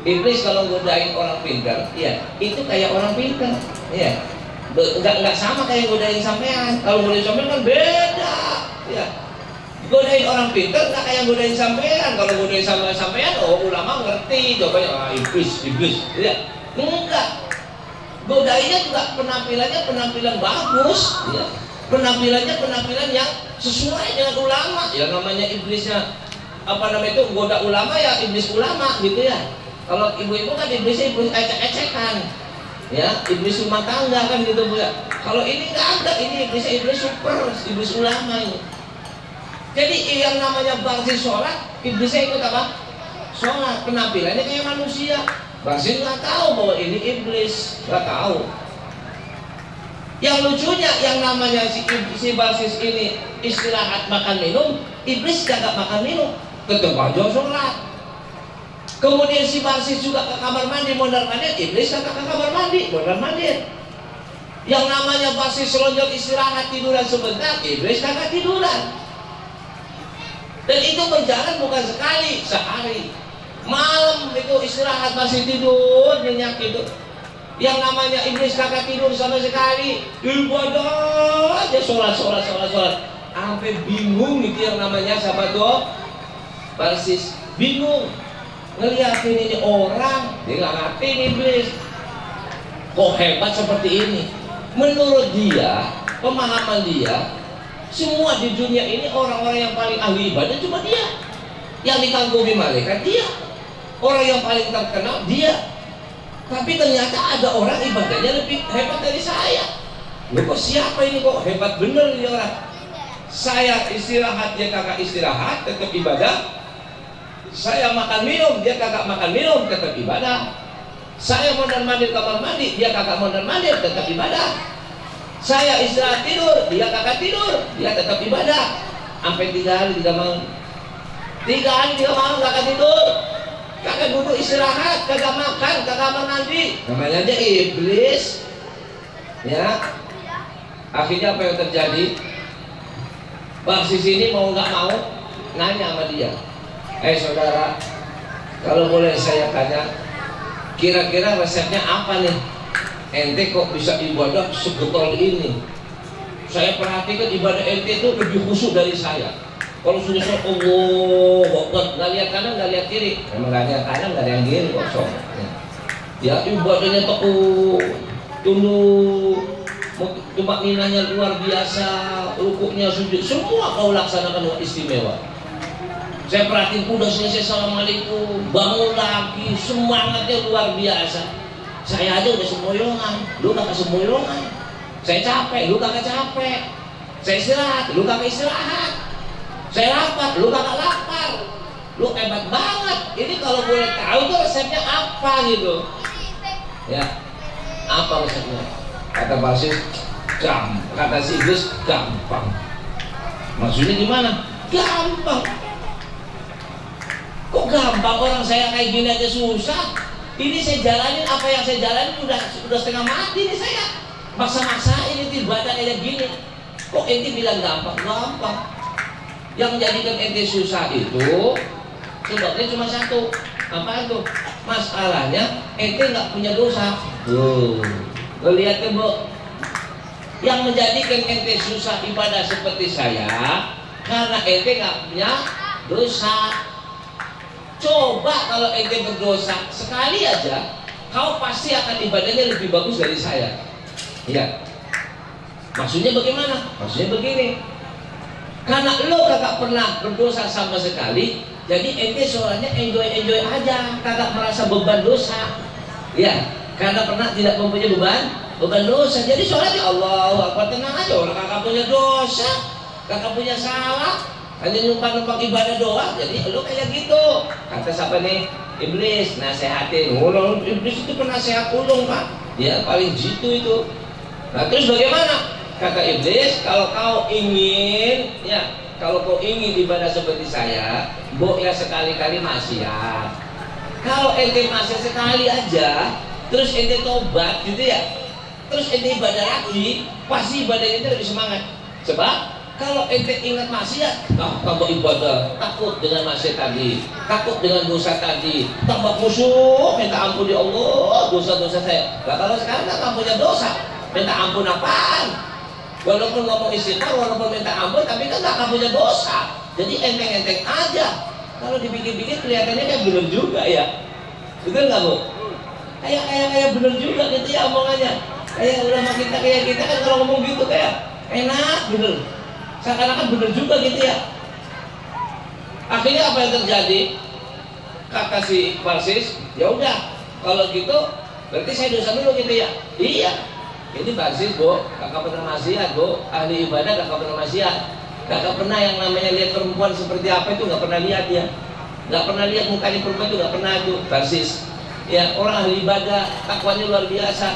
Iblis kalau godain orang pintar, ya itu kayak orang pintar, ya. Enggak sama kayak godain sampean. Kalau godain sampean kan beda, ya. Godain orang pintar nggak kayak godain sampean. Kalau godain sampean, oh ulama ngerti, jawabnya iblis, ya. Enggak. Godainnya juga penampilan bagus, ya. Penampilan yang sesuai dengan ulama. Ya namanya iblisnya itu goda ulama ya iblis ulama gitu ya. Kalau ibu-ibu kan iblisnya iblis ecek-ecekan, ya iblis rumah tangga kan gitu bu ya. Kalau ini nggak ada, ini iblis super, iblis ulama ini. Jadi yang namanya Barsis sholat, iblisnya ikut apa? Sholat, penampilannya kayak manusia. Barsis nggak tahu bahwa ini iblis, nggak tahu. Yang lucunya yang namanya si Barsis ini istirahat makan minum, iblis kagak makan minum, tetap aja sholat. Kemudian si Barsis juga ke kamar mandi mondar-mandir, iblis kagak ke kamar mandi mondar-mandir. Yang namanya Barsis selonjor istirahat tiduran sebentar, iblis kagak tiduran. Dan itu berjalan bukan sekali, sehari. Malam itu istirahat masih tidur nyenyak itu. Yang namanya iblis kagak tidur sama sekali, ibadah aja sholat. Sampai bingung gitu yang namanya siapa tuh? Barsis bingung ngeliatin ini orang, dia nggak ngerti iblis. Kok hebat seperti ini? Menurut dia, pemahaman dia, semua di dunia ini orang-orang yang paling ahli ibadah cuma dia. Yang dikagumi malaikat dia. Orang yang paling terkenal dia. Tapi ternyata ada orang ibadahnya lebih hebat dari saya. Loh kok siapa ini kok hebat bener ini orang? Saya istirahat, dia kagak istirahat, tetap ibadah. Saya makan minum, dia kagak makan minum, tetap ibadah. Saya mondar-mandir kamar mandi, dia kagak mondar-mandir, tetap ibadah. Saya istirahat tidur, dia kagak tidur, dia tetap ibadah. Sampai 3 hari 3 malam. 3 hari 3 malam kagak tidur. Kagak duduk istirahat, kagak makan, kagak mandi. Namanya aja iblis. Ya. Akhirnya apa yang terjadi? Barsis ini mau nggak mau nanya sama dia. Saudara, kalau boleh saya tanya, kira-kira resepnya apa nih? Ente kok bisa ibadah segetol ini? Saya perhatikan ibadah ente itu lebih khusyuk dari saya. Kalau sudah Allah, nggak lihat kanan, nggak lihat kiri. Memang nggak lihat kanan, nggak ada yang kiri kosong. Ya ibadahnya tunduk, cuma ninanya luar biasa, rukuknya sujud, semua kau laksanakan istimewa. Saya perhatiin udah selesai assalamualaikum, bangun lagi, semangatnya luar biasa. Saya aja udah semboyongan, lu kagak semboyongan. Saya capek, lu kagak capek. Saya istirahat, lu kagak istirahat. Saya lapar, lu kagak lapar. Lu hebat banget. Ini kalau boleh tahu tuh resepnya apa gitu. Ya, apa resepnya? Kata Barsis, kata si iblis, gampang. Maksudnya gimana? Gampang. Kok gampang, orang saya kayak gini aja susah. Ini saya jalanin, apa yang saya jalanin udah setengah mati nih saya. Maksa-maksa ini ibadah kayak gini. Kok ente bilang gampang? Gampang. Yang menjadikan ente susah itu sebabnya cuma satu. Apa itu? Masalahnya ente nggak punya dosa. Lihat ke bu. Yang menjadikan ente susah ibadah seperti saya karena ente nggak punya dosa. Coba kalau ente berdosa sekali aja, kau pasti akan ibadahnya lebih bagus dari saya. Ya. Maksudnya bagaimana? Maksudnya begini. Karena lo kagak pernah berdosa sama sekali, jadi ente sholatnya enjoy aja, kagak merasa beban dosa. Ya, karena pernah tidak mempunyai beban dosa. Jadi sholatnya Allahu Akbar, tenang aja, orang kagak punya dosa, kagak punya salah. Hanya numpang ibadah doang, jadi lo kayak gitu. Kata siapa nih? Iblis, nasehatin. Iblis itu penasehat ulung pak. Ya paling jitu itu. Nah terus bagaimana? Kata iblis, kalau kau ingin ibadah seperti saya, ya sekali-kali maksiat. Kalau ente maksiat sekali aja, terus ente tobat gitu ya, terus ente ibadah lagi, pasti ibadahnya itu lebih semangat. Sebab kalau ente ingat maksiat, tambah ibadah, takut dengan maksiat tadi, takut dengan dosa tadi, tambah khusyuk, minta ampun ya Allah, dosa-dosa saya. Nah, kalau sekarang nggak punya dosa, minta ampun apaan? Walaupun ngomong istighfar, walaupun minta ampun, tapi kan nggak punya dosa. Jadi enteng-enteng aja. Kalau dipikir-pikir kelihatannya kayak bener juga ya. Betul nggak Bu? Kayak bener juga gitu ya omongannya. Kayak ulama kita kan kalau ngomong gitu kayak enak bener. Seakan-akan bener juga gitu ya. Akhirnya apa yang terjadi? Kata si Parsis, ya udah kalau gitu berarti saya dosa dulu gitu ya. Iya. Ini Parsis Bu, kakak pernah maksiat Bu, ahli ibadah kakak pernah maksiat. Kakak pernah yang namanya lihat perempuan seperti apa itu nggak pernah lihat ya. Nggak pernah lihat mukanya perempuan itu nggak pernah itu Parsis. Ya orang ahli ibadah, takwanya luar biasa.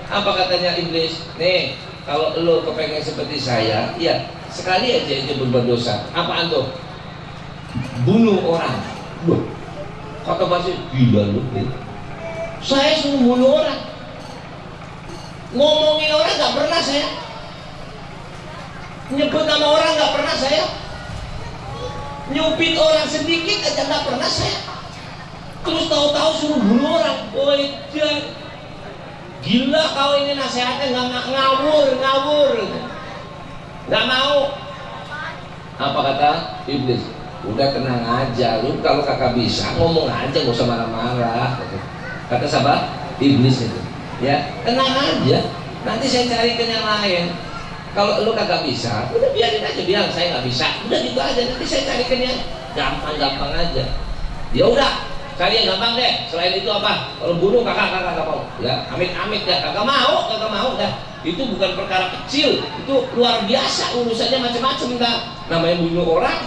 Apa katanya iblis? Nih, kalau lo kepengen seperti saya, ya sekali aja itu berbuat dosa. Apaan tuh? Bunuh orang. Loh, kata Parsis, gila lu. Saya suruh bunuh orang. Ngomongin orang nggak pernah saya, nyebut nama orang nggak pernah saya, nyupit orang sedikit aja nggak pernah saya. Terus tahu-tahu suruh bunuh orang. Woi, gila kau ini nasihatnya nggak ngawur, nggak mau. Apa kata iblis? Udah tenang aja, lu kalau kakak bisa ngomong aja, nggak usah marah-marah. Kata siapa? Iblis itu. Ya, tenang aja. Nanti saya carikan yang lain. Kalau lu kagak bisa, udah biarin aja, bilang saya nggak bisa. Udah gitu aja. Nanti saya carikan yang gampang-gampang aja. Ya udah, cari yang gampang deh. Selain itu apa? Kalau bunuh kakak mau. Ya, amit-amit ya. Kakak mau dah. Itu bukan perkara kecil. Itu luar biasa urusannya macam-macam dah. Namanya bunuh orang.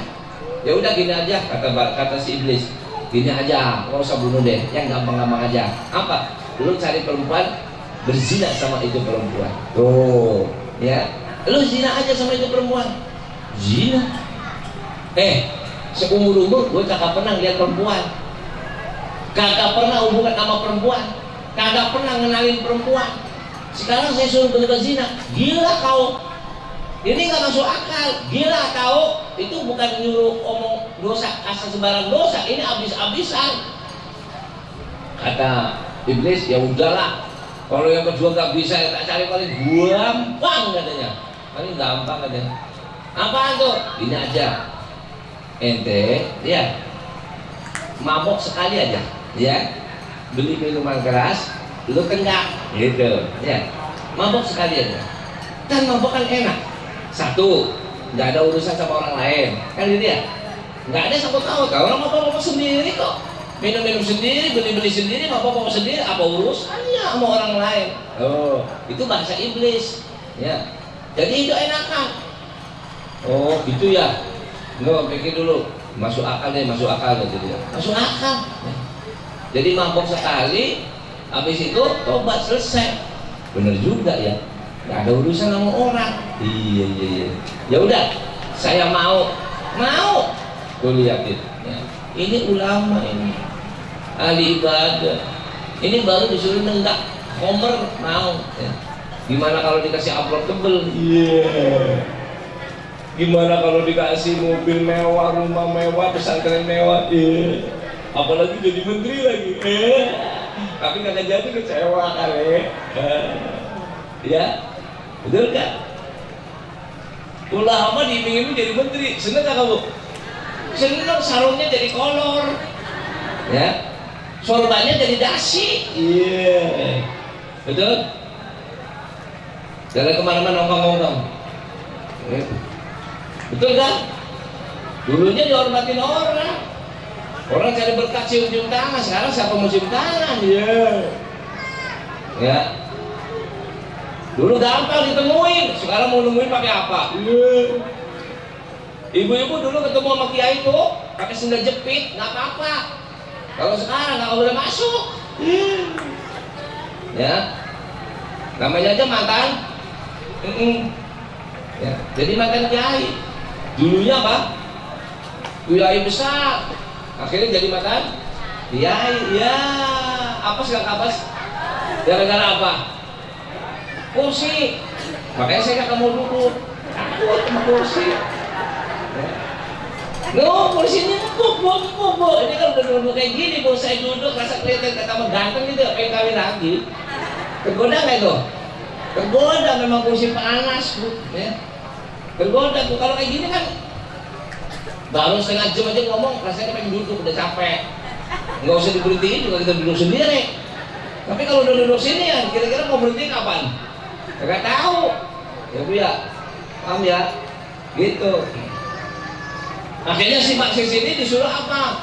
Ya udah gini aja, kata si iblis. Gini aja, nggak usah bunuh deh. Yang gampang-gampang aja. Apa? Lu cari perempuan, berzina sama itu perempuan. Tuh, ya. Lu zina aja sama itu perempuan. Zina. Seumur-umur gue kagak pernah lihat perempuan. Kagak pernah hubungan sama perempuan. Kagak pernah ngenalin perempuan. Sekarang saya suruh berbuat zina. Gila kau. Ini nggak masuk akal. Gila kau. Itu bukan nyuruh omong dosa, asal sembarang dosa. Ini abis-abisan. Kata iblis, ya udahlah. Kalau yang kedua nggak bisa, ya tak cari paling gampang katanya. Paling gampang katanya. Apaan tuh? Ini aja. Ente, ya, mabok sekali aja, ya. Beli minuman keras, lu tenggak, gitu, ya. Mabok sekali aja. Kan mabok kan enak. Satu, nggak ada urusan sama orang lain, kan gitu ya. Nggak ada sangkut paut. Orang mabok sendiri kok. Minum-minum sendiri, beli-beli sendiri, apa-apa sendiri, apa urusannya sama orang lain? Oh, itu bahasa iblis, ya. Jadi itu enakan. Oh, gitu ya. Nggak, pikir dulu. Masuk akal deh, masuk akal gitu ya. Masuk akal. Ya. Jadi mabok sekali, habis itu tobat selesai. Bener juga ya. Nggak ada urusan sama orang. Iya. Ya udah, saya mau. Gue liatin. Ya. Ini ulama ini. Ahli ibadah. Ini baru disuruh nenggak Homer mau ya. Gimana kalau dikasih amplop tebel? Gimana kalau dikasih mobil mewah, rumah mewah, pesantren mewah? Apalagi jadi menteri lagi. Tapi nggak jadi, kecewa kali. Ya, betul kan? Ulama diiming-iming jadi menteri, seneng gak kamu? Seneng, sarungnya jadi kolor, ya. Sorbannya jadi dasi. Betul? Jalan kemana-mana nongkrong-nongkrong. Betul kan? Dulunya dihormatin orang. Orang cari berkat cium-cium tangan. Sekarang siapa mau cium tangan? Ya. Dulu gampang ditemuin. Sekarang mau nemuin pakai apa? Ibu-ibu dulu ketemu sama kiai itu pakai sendal jepit, nggak apa-apa. Kalau sekarang nggak boleh masuk. Ya, namanya aja mantan. Ya, jadi mantan kiai. Dulunya apa? Kiai besar. Akhirnya jadi mantan kiai. Ya, apes nggak apes? Gara-gara apa? kursi. Makanya saya nggak mau duduk, takut sama kursi. No, kursinya empuk, bu. Ini kan udah duduk kayak gini, bu. Saya duduk, rasa kelihatan kata ganteng gitu, pengen kawin lagi. Tergoda nggak itu? Tergoda, memang kursi panas, bu. Ya. Tergoda, bu. Kalau kayak gini kan, baru setengah jam aja ngomong, rasanya pengen duduk, udah capek. Nggak usah diberhentiin juga kita duduk sendiri. Tapi kalau udah duduk sini ya, kira-kira mau berhenti kapan? Nggak tahu. Ya bu ya, paham ya? Gitu. Akhirnya si Pak Sis ini disuruh apa?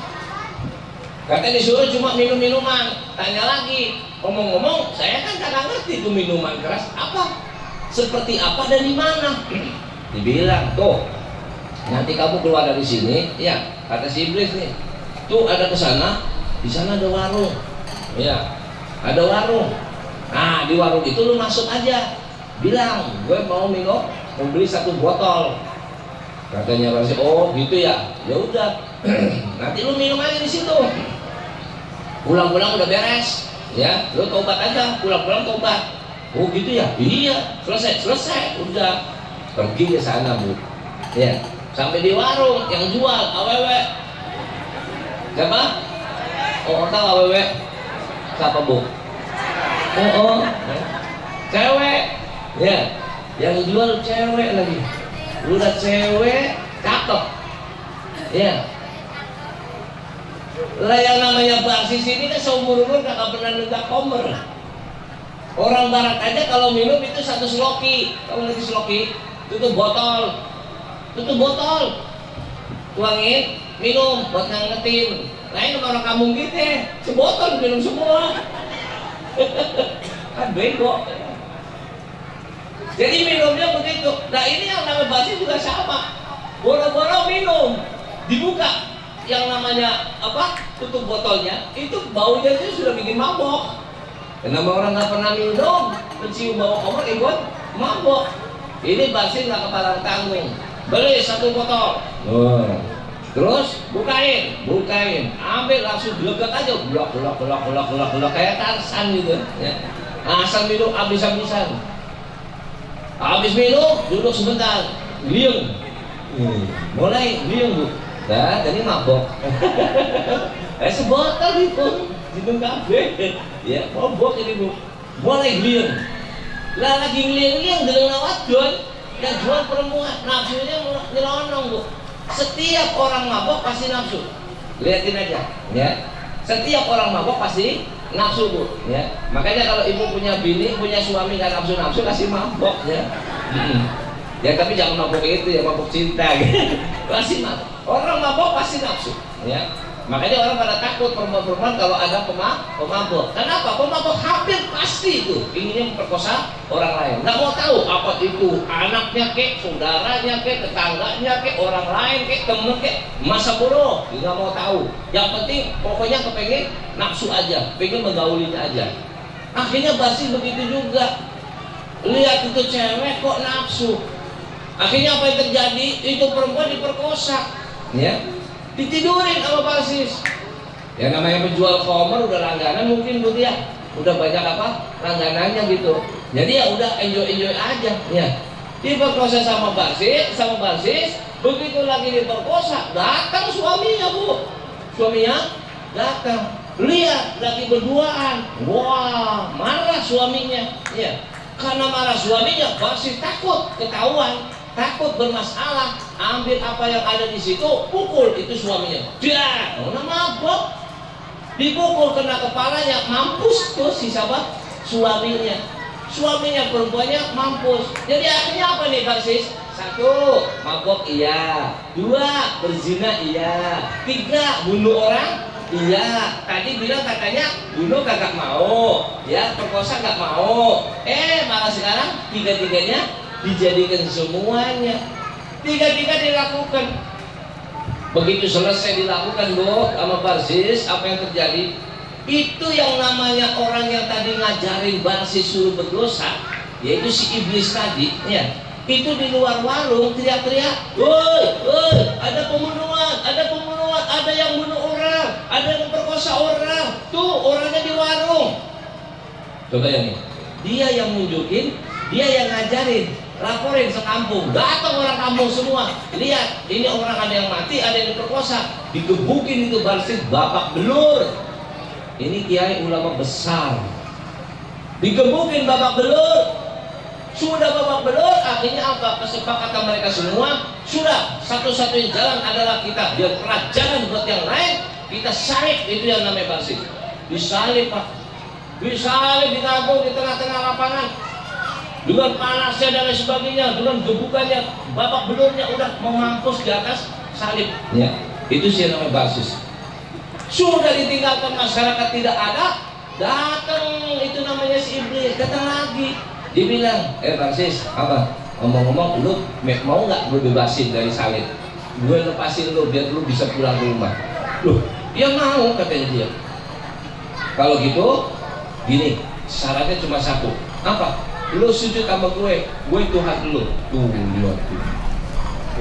Katanya disuruh cuma minum-minuman. Tanya lagi, ngomong-ngomong, saya kan kagak ngerti itu minuman keras apa, seperti apa dan di mana. Dibilang, tuh, nanti kamu keluar dari sini, ya, kata si iblis nih, tuh ada ke sana, di sana ada warung, ya, ada warung. Nah, di warung itu lu masuk aja, bilang, gue mau minum, mau beli 1 botol. Katanya Rasi, oh gitu ya, ya udah, nanti lu minum aja di situ. Pulang-pulang udah beres, ya, lu tobat aja, pulang-pulang tobat. Oh gitu ya, iya, selesai, udah pergi ke sana bu, ya, sampai di warung yang jual awewe. Siapa? Oh tahu awewe? Siapa bu? Oh, cewek, ya, yang jual cewek lagi. Udah cewek cakep, ya. Lah yang namanya Barsis ini kan seumur-umur kagak pernah nunggak komer. Orang barat aja kalau minum itu 1 sloki. Kamu ngerti sloki? Tutup botol, tuangin, minum buat ngangetin. Lain sama orang kampung gitu, sebotol minum semua. Kan bego. Jadi minumnya begitu. Nah ini yang namanya Barsis juga sama. Boro-boro minum, dibuka yang namanya apa? Tutup botolnya, itu baunya itu sudah bikin mabok. Kenapa orang nggak pernah minum, mencium bau komer ikut mabok. Ini Barsis nggak kepala tanggung. Beli 1 botol. Terus bukain, ambil langsung gelegat aja, gelak kayak Tarsan gitu. Ya. Asal minum habis-habisan. Habis minum, duduk sebentar, liung. Mulai liung bu. Nah, jadi mabok. Sebotol itu, minum kafe. Ya, mabok ini bu. Mulai liung. Lah lagi ngeliung-liung dengan wadon yang jual perempuan, nafsunya nyelonong bu. Setiap orang mabok pasti nafsu. Lihatin aja, ya. Setiap orang mabok pasti nafsu bu, ya. Makanya kalau ibu punya bini, punya suami nggak nafsu kasih mabok, ya. Ya tapi jangan mabok itu ya, mabok cinta, gitu. Kasih mabok. Orang mabok pasti nafsu, ya. Makanya orang pada takut perempuan-perempuan kalau ada pemabok. Kenapa? Pemabok hampir pasti itu inginnya memperkosa orang lain. Nggak mau tahu apa itu anaknya kek, saudaranya kek, tetangganya kek, orang lain kek, temen kek, masa bodoh. Nggak mau tahu. Yang penting pokoknya kepengen nafsu aja, pengen menggaulinya aja. Akhirnya Barsis begitu juga. Lihat itu cewek kok nafsu. Akhirnya apa yang terjadi? Itu perempuan diperkosa, ya. Ditidurin sama Barsis. Ya namanya penjual komer udah langganan mungkin bu ya, udah banyak apa langganannya gitu. Jadi ya udah enjoy aja, ya. Diperkosa sama Barsis, begitu lagi diperkosa, datang suaminya bu, suaminya datang, lihat lagi berduaan, wah marah suaminya, ya. Karena marah suaminya, Barsis takut ketahuan. Takut bermasalah, ambil apa yang ada di situ, pukul itu suaminya. Dia, mabok, dipukul kena kepalanya, mampus tuh si sahabat suaminya. Suaminya perempuannya mampus. Jadi akhirnya apa nih Barsis? 1, mabok iya. 2, berzina iya. 3, bunuh orang iya. Tadi bilang katanya bunuh kagak mau, ya perkosa nggak mau. Malah sekarang 3-tiganya dijadikan semuanya. 3-3 dilakukan. Begitu selesai dilakukan bu sama Barsis, apa yang terjadi? Itu yang namanya orang yang tadi ngajarin Barsis suruh berdosa, yaitu si iblis tadi, ya. Itu di luar warung teriak-teriak, woi, ada pembunuhan, ada yang bunuh orang, ada yang memperkosa orang. Tuh orangnya di warung. Coba yang ini, dia yang nunjukin Dia yang ngajarin, laporin sekampung, datang orang kampung semua. Lihat, ini orang ada yang mati, ada yang diperkosa, digebukin itu Barsis, babak belur. Ini kiai ulama besar, digebukin babak belur. Sudah babak belur, akhirnya apa? Kesepakatan mereka semua, sudah satu-satunya jalan adalah kita biar pelajaran buat yang lain, kita salib. Itu yang namanya Barsis. Disalib Pak, disalib di kampung, di tengah-tengah lapangan, dengan panasnya dan lain sebagainya, dengan gebukannya, babak belurnya udah memampus di atas salib. Ya, itu sih yang namanya Barsis. Sudah ditinggalkan masyarakat tidak ada, datang itu namanya si iblis, datang lagi. Dia bilang, Barsis, apa? Ngomong-ngomong, lu mau nggak gue bebasin dari salib? Gue lepasin lu biar lu bisa pulang ke rumah. Loh, dia mau, katanya dia. Kalau gitu, gini, syaratnya cuma satu. Apa? Lu sujud sama gue Tuhan lu. Tuh, lihat tuh.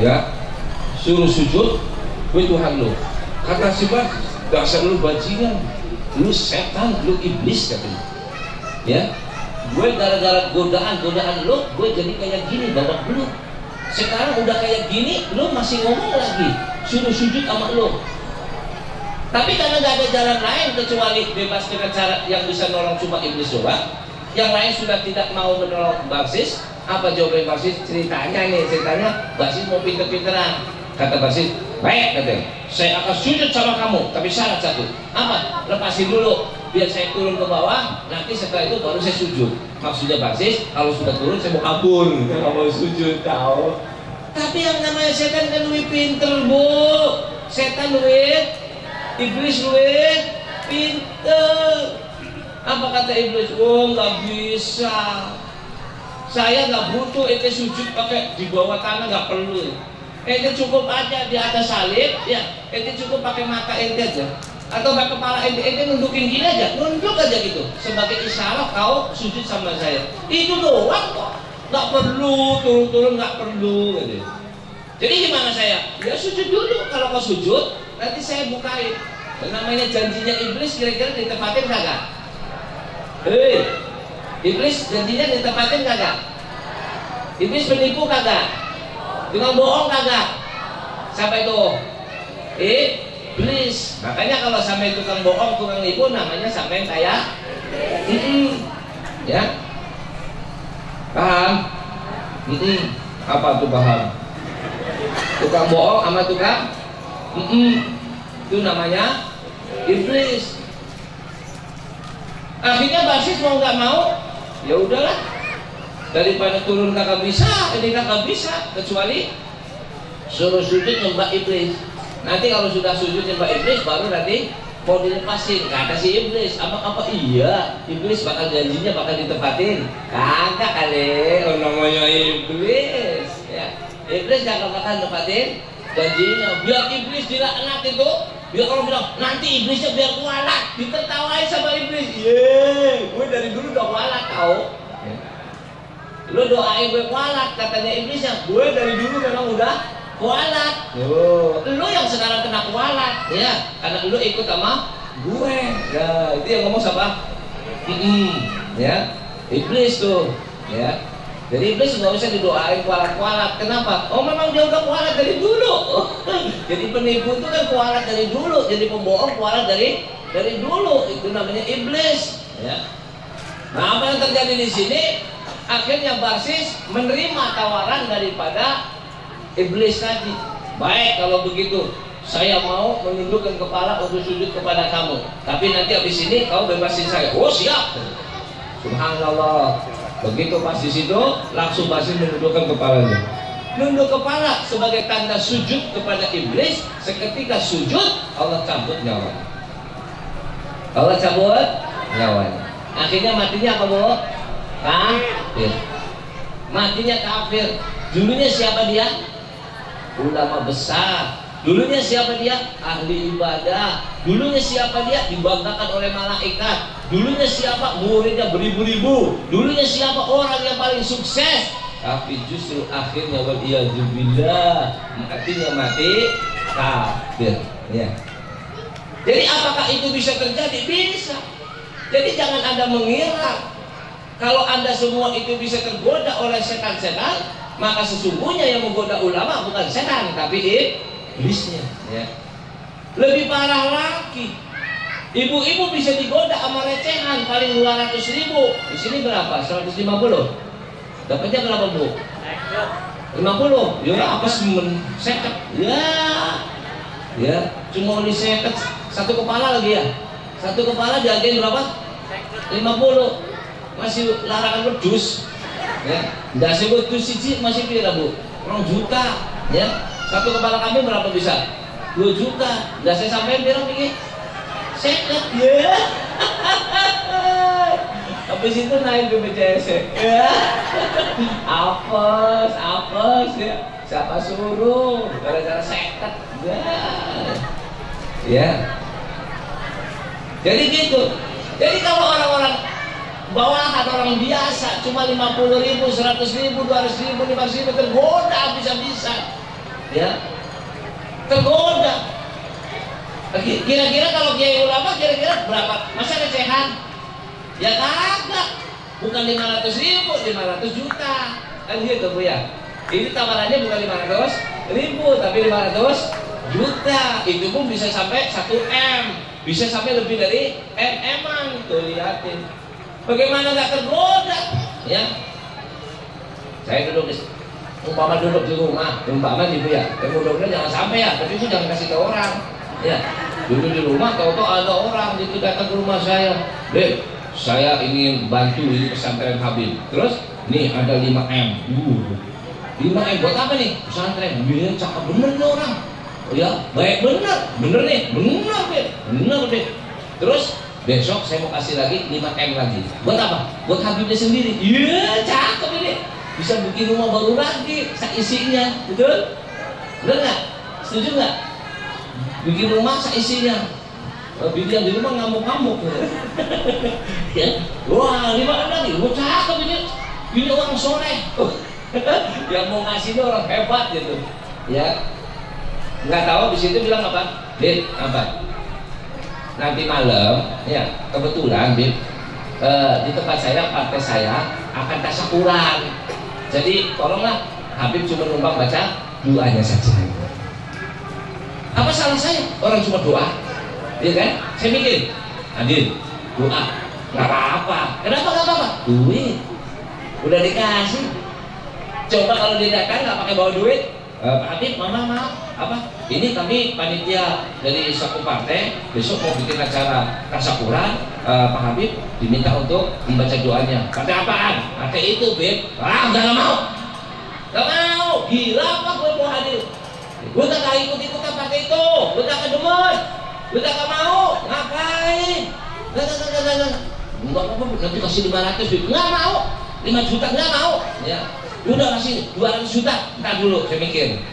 Ya, suruh sujud, gue Tuhan lu. Kata si Barsis, dasar lu bajingan, lu setan, lu iblis, katanya. Ya. Gue gara-gara godaan lu, gue jadi kayak gini, babak belur. Sekarang udah kayak gini, lu masih ngomong lagi, suruh sujud sama lu. Tapi karena gak ada jalan lain kecuali bebas dengan cara yang bisa nolong cuma iblis doang. Yang lain sudah tidak mau menolong Barsis. Apa jawaban Barsis? Ceritanya Barsis mau pinter-pinteran. Kata Barsis, baik, katanya, saya akan sujud sama kamu, tapi syarat satu. Apa? Lepasin dulu, biar saya turun ke bawah, nanti setelah itu baru saya sujud. Maksudnya Barsis, kalau sudah turun saya mau kabur, nggak mau sujud, tahu. Tapi yang namanya setan kan lebih pinter, Bu. Setan duit, iblis duit, pinter. Apa kata iblis? Oh, nggak bisa. Saya nggak butuh ente sujud pakai di bawah tanah, nggak perlu. Ente cukup aja di atas salib, ya. Ente cukup pakai mata ente aja, atau pakai kepala ente nundukin gini aja, nunduk aja gitu, sebagai isyarat kau sujud sama saya. Itu doang kok, nggak perlu turun-turun, nggak perlu. Gitu. Jadi gimana saya? Ya sujud dulu. Kalau kau sujud, nanti saya bukain. Dan namanya janjinya iblis kira-kira ditepatin kagak? Hei, iblis janjinya ditepatin kagak? Iblis penipu kagak? Tukang bohong kagak? Siapa itu? Iblis. Makanya kalau sampai tukang bohong, tukang nipu, namanya sampai kayak ya. Paham? Apa tuh paham? Tukang bohong sama tukang itu namanya iblis. Akhirnya Barsis mau nggak mau, ya udahlah. Daripada turun kagak bisa, ini kagak bisa, kecuali suruh sujud nyembah iblis. Nanti kalau sudah sujud nyembah iblis, baru nanti mau dilepasin. Kata si iblis, apa iya, iblis bakal janjinya bakal ditepatin. Kagak kali, namanya iblis. Ya, iblis kagak bakal tepatin janjinya. Biar iblis dilaknat itu, biar orang bilang nanti iblisnya biar kualat, ditertawain sama iblis. Yeay, gue dari dulu udah kualat tau. Lu doain gue kualat, katanya iblisnya. Gue dari dulu memang udah kualat. Lu yang sekarang kena kualat, ya, karena lu ikut sama gue. Ya, itu yang ngomong siapa? Ya, iblis tuh, ya. Jadi iblis nggak usah didoain kualat-kualat. Kenapa? Oh, memang dia udah kualat dari dulu. Jadi penipu itu kan kualat dari dulu. Jadi pembohong kualat dari dulu. Itu namanya iblis. Ya. Nah, apa yang terjadi di sini? Akhirnya Barsis menerima tawaran daripada iblis tadi. Baik, kalau begitu saya mau menundukkan kepala untuk sujud kepada kamu. Tapi nanti habis ini kau bebasin saya. Oh, siap. Subhanallah. Begitu pas di situ, langsung Barsis menundukkan kepalanya. Nunduk kepala sebagai tanda sujud kepada iblis. Seketika sujud, Allah cabut nyawanya. Allah cabut nyawanya. Akhirnya matinya apa, Bu? Kafir. Matinya kafir. Dulunya siapa dia? Ulama besar. Dulunya siapa dia? Ahli ibadah. Dulunya siapa dia? Dibanggakan oleh malaikat. Dulunya siapa? Muridnya beribu-ribu. Dulunya siapa? Orang yang paling sukses. Tapi justru akhirnya waliyadzubillah, matinya mati kafir. Ya. Jadi apakah itu bisa terjadi? Bisa. Jadi jangan Anda mengira Kalau Anda semua itu bisa tergoda oleh setan-setan, maka sesungguhnya yang menggoda ulama bukan setan, tapi iblisnya. Ya. Lebih parah lagi, ibu-ibu bisa digoda sama recehan paling 200.000. Di sini berapa? 150. Dapatnya berapa, Bu? 50. Ya apa semen seket? Ya, cuma diseket satu kepala lagi ya. Satu kepala dihargain berapa? 50. Masih larangan wedus. Ya, nggak sebut wedus siji masih pira, Bu? 2 juta. Ya, satu kepala kambing berapa bisa? 2 juta. Nggak saya sampein pira pikir? Seket. Ya. Habis itu naik BPJS. Ya. Apes ya. Siapa suruh? Gara-gara seket. Ya. Ya. Jadi gitu. Jadi kalau orang-orang bawahan, orang biasa cuma 50.000, 100.000, 200.000, 500.000 tergoda bisa-bisa. Ya. Tergoda. Kira-kira kalau kiai ulama kira-kira berapa? Masa recehan? Ya kagak. Bukan 500.000, 500 juta. Kan gitu, Bu ya. Ini tawarannya bukan 500.000 tapi 500 juta. Itu pun bisa sampai 1 M. Bisa sampai lebih dari M-an. Tuh lihatin. Bagaimana nggak tergoda? Ya. Saya duduk umpama duduk di rumah, umpama ibu ya. Mudah-mudahan jangan sampai ya, tapi ibu jangan kasih ke orang. Ya. Duduk di rumah, tahu-tahu ada orang itu datang ke rumah saya. Dek, saya ingin bantu ini pesantren Habib. Terus, nih ada 5 M. 5 M buat apa nih? Pesantren. Iya, cakep bener nih orang. Oh ya, baik bener nih, bener deh. Terus besok saya mau kasih lagi 5 M lagi. Buat apa? Buat Habibnya sendiri. Iya, cakep ini. Bisa bikin rumah baru lagi, seisinya, betul? Bener nggak? Setuju nggak? Bikin rumah seisinya. Bikin di rumah ngamuk-ngamuk. Ya, wah 5 M lagi. Wah cakep ini. Ini orang soleh. Yang mau ngasih ini orang hebat gitu. Ya, nggak tahu di situ bilang apa? Dit, apa? Nanti malam, ya kebetulan Bib, di tempat saya, partai saya akan tasyakuran. Jadi tolonglah Habib cuma numpang baca doanya saja. Apa salah saya? Orang cuma doa, ya kan? Saya mikir, Adil, doa, nggak apa-apa. Kenapa nggak apa-apa? Duit, udah dikasih. Coba kalau dia datang nggak pakai bawa duit, Pak Habib, Mama mau apa? Ini kami panitia dari suatu partai besok mau bikin acara tasyakuran. Pak Habib diminta untuk membaca doanya. Partai apaan? Partai itu, Beb. Nggak mau. Gila apa gue mau hadir? Gue tak ikut-ikutan partai itu. Gue tak kedemen. Gue tak mau. Ngapain? Nggak apa-apa. Nanti kasih 500, Beb. Nggak mau. 5 juta nggak mau. Ya. Udah kasih 200 juta. Ntar dulu saya mikir.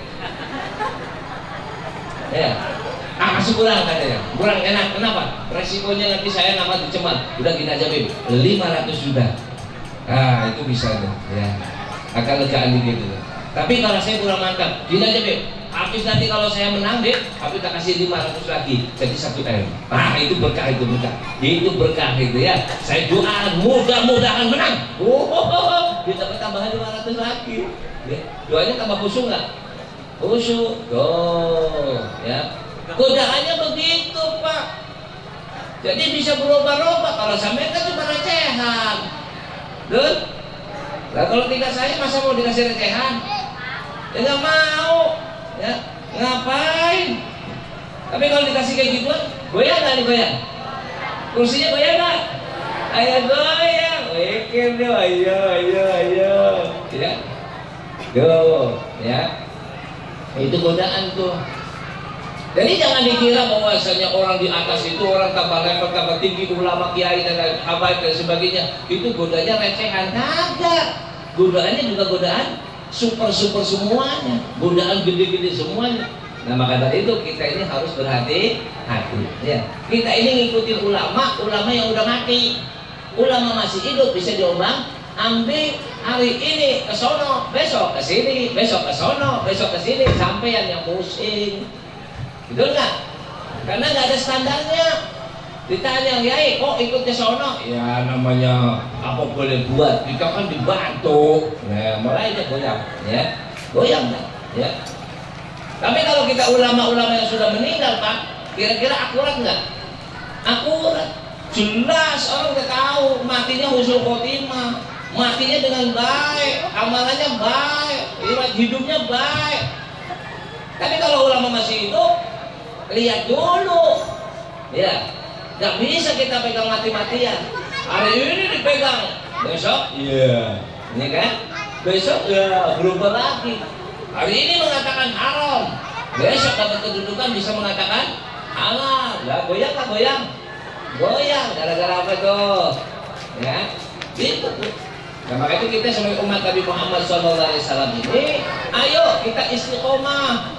Ya, masih kurang katanya, kurang enak. Kenapa? Resikonya nanti saya nama dicemal. Udah gini aja, Beb, 500 juta. Itu bisa tuh, ya. Agak legaan dikit gitu. Tapi kalau saya kurang mantap, gini aja, Beb. Habis nanti kalau saya menang, Beb, Habib tak kasih 500 lagi, jadi 1 M. Itu berkah, itu berkah itu ya. Saya doa mudah-mudahan menang. Dia dapat tambahan 500 lagi. Ya. Doanya tambah khusyuk nggak? Khusyuk, ya. Godaannya begitu, Pak. Jadi bisa berubah-ubah. Kalau sampai kan cuma recehan, Dut. Nah kalau tidak saya masa mau dikasih recehan? Ya nggak mau, ya. Ngapain? Tapi kalau dikasih kayak gituan, goyang nggak nih goyang? Kursinya goyang nggak? Ayo goyang, mikir deh, ayo, ya. Tuh, ya. Itu godaan tuh. Jadi jangan dikira bahwasanya orang di atas itu orang tambah level, tambah tinggi, ulama, kiai dan habaib dan sebagainya. Itu godanya recehan. Kagak. Godaannya juga godaan super semuanya. Godaan gede-gede semuanya. Nah maka dari itu kita ini harus berhati-hati. Ya. Kita ini ngikutin ulama yang udah mati. Ulama masih hidup bisa diombang ambing. Hari ini ke sono, besok ke sini, besok ke sono, besok ke sini, sampean yang pusing. Betul nggak? Karena nggak ada standarnya. Ditanya, Yai, kok ikut ke sono? Ya namanya apa boleh buat, kita kan dibantu. Nah, mulai dia goyang, ya, goyang, ya. Tapi kalau kita ulama-ulama yang sudah meninggal, Pak, kira-kira akurat nggak? Akurat, jelas orang udah tahu matinya husnul khotimah, matinya dengan baik, amalannya baik, hidupnya baik. Tapi kalau ulama masih hidup, lihat dulu, ya. Gak bisa kita pegang mati-matian. Hari ini dipegang, besok ini kan, besok ya berubah lagi. Hari ini mengatakan haram, besok dapat kedudukan bisa mengatakan halal. Lah goyang lah, goyang gara-gara apa tuh? Ya, gitu tuh. Nah, maka itu kita sebagai umat Nabi Muhammad SAW ini, ayo kita istiqomah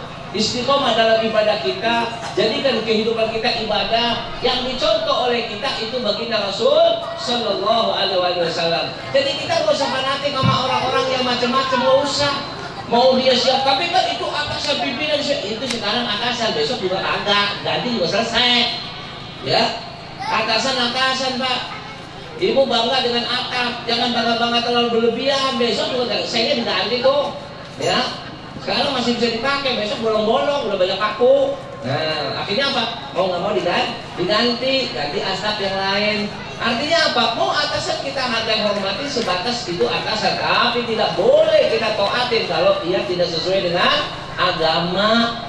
dalam ibadah kita, jadikan kehidupan kita ibadah yang dicontoh oleh kita itu baginda Rasul Sallallahu Alaihi Wasallam. Jadi kita nggak usah fanatik sama orang-orang yang macam-macam, nggak usah. Mau dia siap, tapi kan itu atasan pimpinan itu sekarang atasan, besok juga agak ganti juga selesai. Ya, atasan Pak. Ibu bangga dengan atap, jangan bangga terlalu berlebihan. Besok juga saya diganti tuh, ya. Sekarang masih bisa dipakai, besok bolong-bolong, udah banyak paku. Nah, akhirnya apa? Mau nggak mau diganti atap yang lain. Artinya apa? Mau atasan kita hargai hormati sebatas itu atasan, tapi tidak boleh kita taatin kalau ia tidak sesuai dengan agama.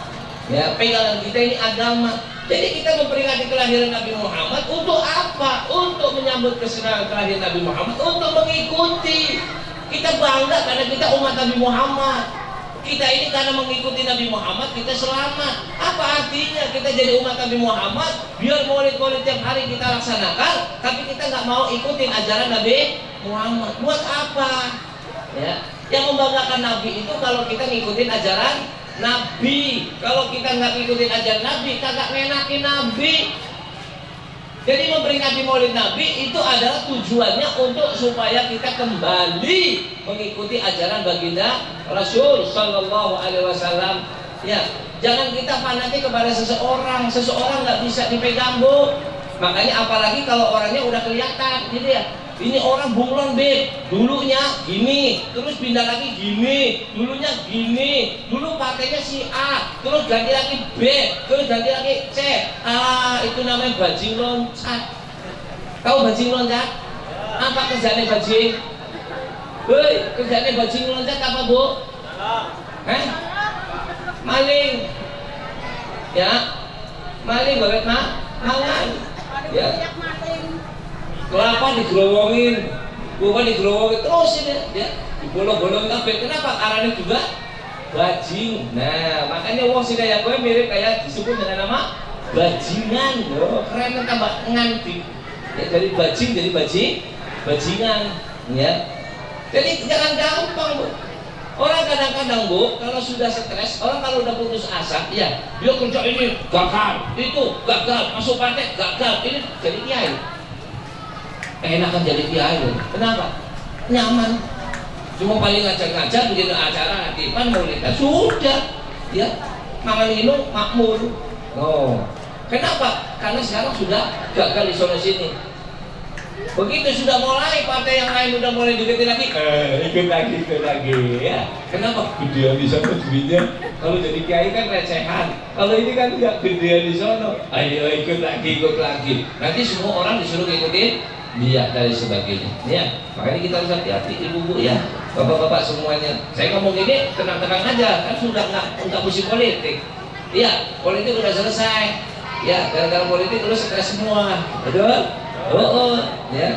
Ya, pegangan kita ini agama. Jadi kita memperingati kelahiran Nabi Muhammad untuk apa? Untuk menyambut kesenangan kelahiran Nabi Muhammad, untuk mengikuti. Kita bangga karena kita umat Nabi Muhammad. Kita ini karena mengikuti Nabi Muhammad, kita selamat. Apa artinya kita jadi umat Nabi Muhammad? Biar maulid-maulid tiap hari kita laksanakan, tapi kita nggak mau ikutin ajaran Nabi Muhammad. Buat apa? Ya, yang membanggakan Nabi itu kalau kita ngikutin ajaran Nabi. Kalau kita nggak ngikutin ajaran Nabi, kagak ngenakin Nabi. Jadi memperingati maulid Nabi itu adalah tujuannya untuk supaya kita kembali mengikuti ajaran baginda Rasul Sallallahu Alaihi Wasallam. Ya, jangan kita fanatik kepada seseorang nggak bisa dipegang, Bu. Makanya apalagi kalau orangnya udah kelihatan, gitu ya. Ini orang bunglon, Beb. Dulunya gini, terus pindah lagi gini, dulunya gini, dulu partainya si A, terus ganti lagi B, terus ganti lagi C. Itu namanya bajing loncat. Tahu bajing loncat? Apa kerjanya bajing? Hei, kerjanya bajing loncat apa, Bu? Maling. Ya, maling banget, maling. Ya. Kelapa digerowongin, bukan digerowongin terus ini, ya, dibolong-bolongin kabeh. Kenapa? Karena juga bajing. Nah, makanya wong sing kaya kowe mirip kayak disebut dengan nama bajingan. Loh, keren tambah nganti. Ya, dari bajing jadi bajingan, ya. Jadi jangan gampang, Bu. Orang kadang-kadang, Bu, kalau sudah stres, orang kalau udah putus asa, ya, dia kerja ini gagal, itu gagal, masuk partai gagal, ini jadi kiai. Enakan jadi kiai. Kenapa? Nyaman. Cuma paling ngajar-ngajar begitu acara hatipan maulidnya sudah, ya, makan minum makmur. Oh, kenapa? Karena sekarang sudah gagal di sana sini. Begitu sudah mulai partai yang lain udah mulai deketin lagi, ikut lagi, ya. Kenapa? Gedean di sana duitnya. Kalau jadi kiai kan recehan. Kalau ini kan nggak gedean di sana. Ayo ikut lagi. Nanti semua orang disuruh ikutin dia dari sebagainya, ya. Makanya kita harus hati-hati, ibu-ibu, ya, bapak-bapak semuanya. Saya ngomong ini tenang-tenang aja, kan sudah nggak musim politik. Iya, politik udah selesai. Ya, gara-gara politik udah stres semua, betul? Ya,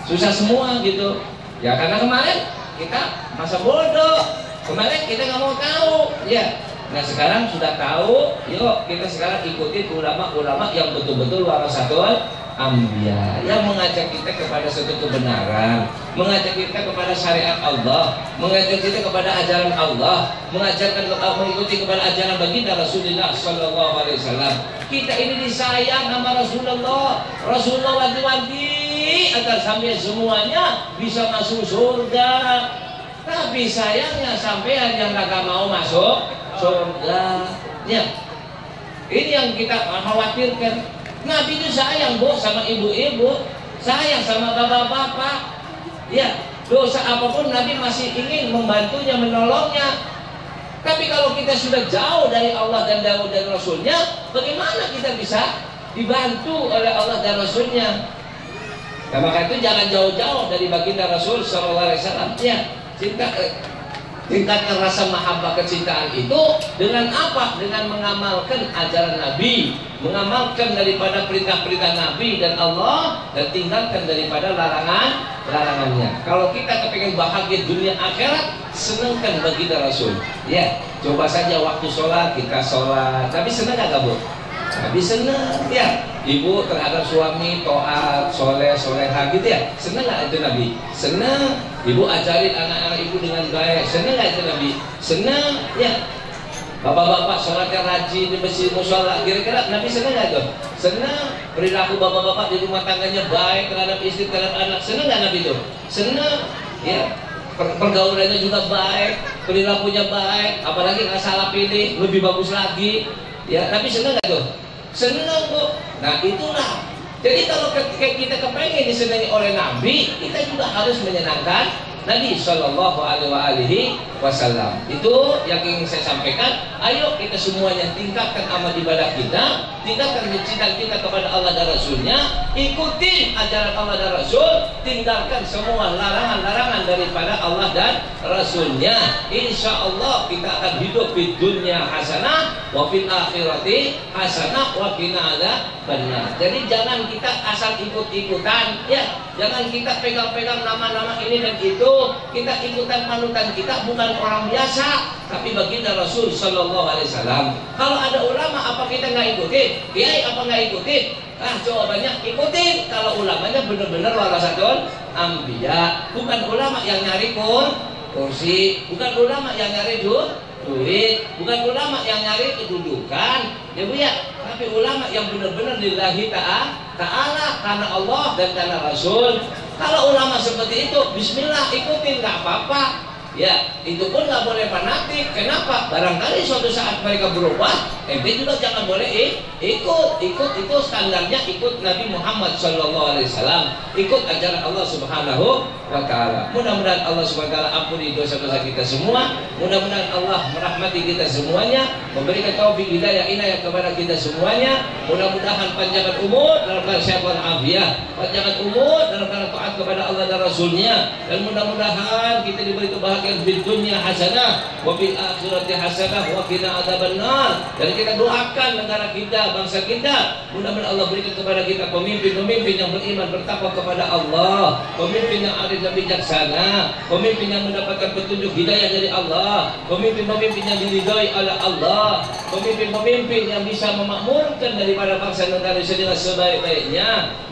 susah semua gitu. Ya karena kemarin kita masa bodoh, kemarin kita nggak mau tahu, ya. Nah sekarang sudah tahu, yuk kita sekarang ikuti ulama-ulama yang betul-betul warasatul Ambiya, yang mengajak kita kepada suatu kebenaran, mengajak kita kepada syariat Allah, mengajak kita kepada ajaran Allah, mengikuti kepada ajaran baginda Rasulullah Sallallahu Alaihi Wasallam. Kita ini disayang sama Rasulullah wanti-wanti agar sampai semuanya bisa masuk surga. Tapi sayangnya sampean yang kagak mau masuk surga. Ya, ini yang kita khawatirkan. Nabi itu sayang Bu sama ibu-ibu, sayang sama bapak-bapak. Ya, dosa apapun Nabi masih ingin membantunya, menolongnya. Tapi kalau kita sudah jauh dari Allah dan jauh dari Rasulnya, bagaimana kita bisa dibantu oleh Allah dan Rasulnya? Nah, maka itu jangan jauh-jauh dari baginda Rasul SAW. Ya, tingkatkan rasa mahabbah kecintaan itu dengan apa? Dengan mengamalkan ajaran Nabi, mengamalkan daripada perintah-perintah Nabi dan Allah, dan tinggalkan daripada larangannya. Kalau kita kepengen bahagia dunia akhirat, senangkan baginda Rasul. Ya, coba saja waktu sholat kita sholat. Tapi senang nggak Bu? Nabi senang. Ya, ibu terhadap suami taat, soleh, soleha gitu ya. Senang nggak itu Nabi? Senang. Ibu ajarin anak-anak ibu dengan baik. Senang nggak itu Nabi? Senang. Ya. Bapak-bapak sholatnya rajin di masjid mushola. Kira-kira Nabi senang nggak tuh? Senang. Perilaku bapak-bapak di rumah tangganya baik terhadap istri, terhadap anak. Senang nggak Nabi tuh? Senang. Ya. Pergaulannya juga baik, perilakunya baik. Apalagi nggak salah pilih, lebih bagus lagi. Ya, Nabi senang nggak tuh? Senang Bu. Nah itulah. Jadi kalau ketika kita kepengen disenangi oleh Nabi, kita juga harus menyenangkan Nabi Shallallahu Alaihi Wasallam. Itu yang ingin saya sampaikan. Ayo kita semuanya tingkatkan amal ibadah kita, tingkatkan kecintaan kita kepada Allah dan Rasulnya, ikuti ajaran Allah dan Rasul, tinggalkan semua larangan-larangan daripada Allah dan Rasulnya. Insya Allah kita akan hidup di dunia hasanah, wa fil akhirati hasanah, wa qina adzabannar. Jadi jangan kita asal ikut-ikutan, ya. Jangan kita pegang-pegang nama-nama ini dan itu, kita ikutan panutan kita bukan orang biasa, tapi baginda Rasul Sallallahu Alaihi Wasallam. Kalau ada ulama apa kita nggak ikutin? Kiai apa nggak ikutin? Jawabannya ikutin. Kalau ulamanya benar-benar warasatul anbiya, bukan ulama yang nyari kursi, bukan ulama yang nyari duit, bukan ulama yang nyari kedudukan, ya Bu ya. Tapi ulama yang benar-benar lillahi ta'ala, karena Allah dan karena Rasul. Kalau ulama seperti itu, bismillah ikutin, nggak apa-apa. Ya, itu pun nggak boleh fanatik. Kenapa? Barangkali suatu saat mereka berubah, ente juga jangan boleh ikut itu standarnya, ikut Nabi Muhammad SAW, ikut ajaran Allah Subhanahu wa Ta'ala. Mudah-mudahan Allah Subhanahu wa Ta'ala ampuni dosa-dosa kita semua. Mudah-mudahan Allah merahmati kita semuanya, memberikan taufik hidayah inayah kepada kita semuanya. Mudah-mudahan panjangan umur dalam kesehatan afiat, panjangan umur dalam taat kepada Allah dan Rasulnya, dan mudah-mudahan kita diberi kebahagiaan di dunia hasanah, wa fil akhirati hasanah, wa qina adzabannar. Dan kita doakan negara kita, bangsa kita, mudah-mudahan Allah berikan kepada kita pemimpin-pemimpin yang beriman, bertakwa kepada Allah, pemimpin yang arif dan bijaksana, pemimpin yang mendapatkan petunjuk hidayah dari Allah, pemimpin-pemimpin yang diridhai oleh Allah, pemimpin-pemimpin yang bisa memakmurkan daripada bangsa negara Indonesia dengan sebaik-baiknya.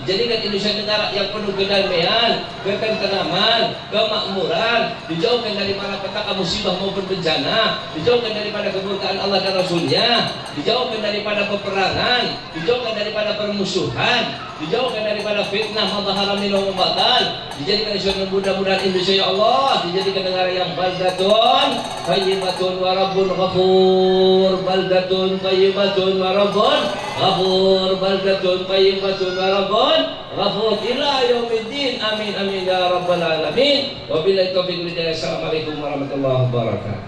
Jadikan Indonesia negara yang penuh kedamaian, ketentraman, kemakmuran, dijauhkan dari para petaka musibah maupun bencana, dijauhkan daripada kemurkaan Allah dan Rasulnya, dijauhkan daripada peperangan, dijauhkan daripada permusuhan, dijauhkan daripada fitnah, madhahara minhu wa batan. Dijadikan Indonesia, mudah-mudahan Indonesia ya Allah dijadikan negara yang baldatun thayyibatun wa rabbun ghafur, baldatun thayyibatun wa rabbun ghafur, baldatun thayyibatun wa rabbun ghafur ila yaumiddin. Amin amin ya rabbal alamin. Wabillahi taufiq wal hidayah. Assalamualaikum warahmatullahi wabarakatuh.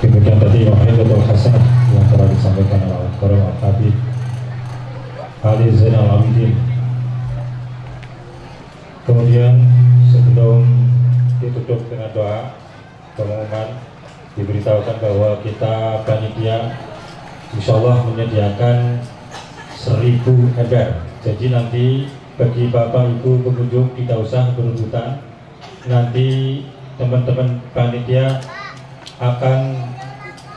Demikian tadi Wahidatul Hasanah yang telah disampaikan oleh Al Habib Ali Zainal Abidin. Kemudian sebelum ditutup dengan doa pengumuman, diberitahukan bahwa kita panitia insyaallah menyediakan 1000 ember. Jadi nanti bagi bapak ibu pengunjung tidak usah berebutan, nanti teman-teman panitia akan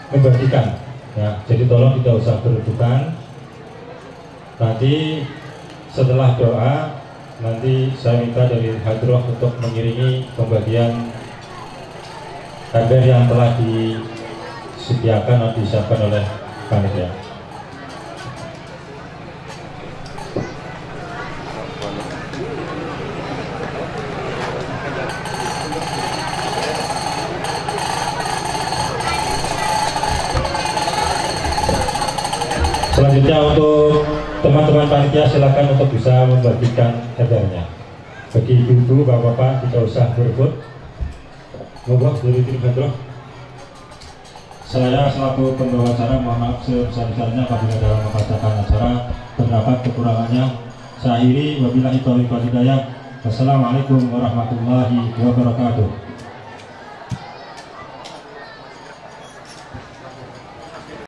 membagikan ya, jadi tolong tidak usah berebutan. Nanti setelah doa, nanti saya minta dari Hadroh untuk mengiringi pembagian ember yang telah disediakan atau disiapkan oleh panitia. Selanjutnya untuk teman-teman panitia silakan untuk bisa membagikan hadirnya. Bagi ibu-ibu, bapak-bapak tidak usah berebut. Monggo dari tim hadroh. Saya selaku pembawa acara mohon maaf sebesar-besarnya apabila dalam membacakan acara terdapat kekurangannya. Saya akhiri wabillahi taufiq wal hidayah. Wassalamualaikum warahmatullahi wabarakatuh.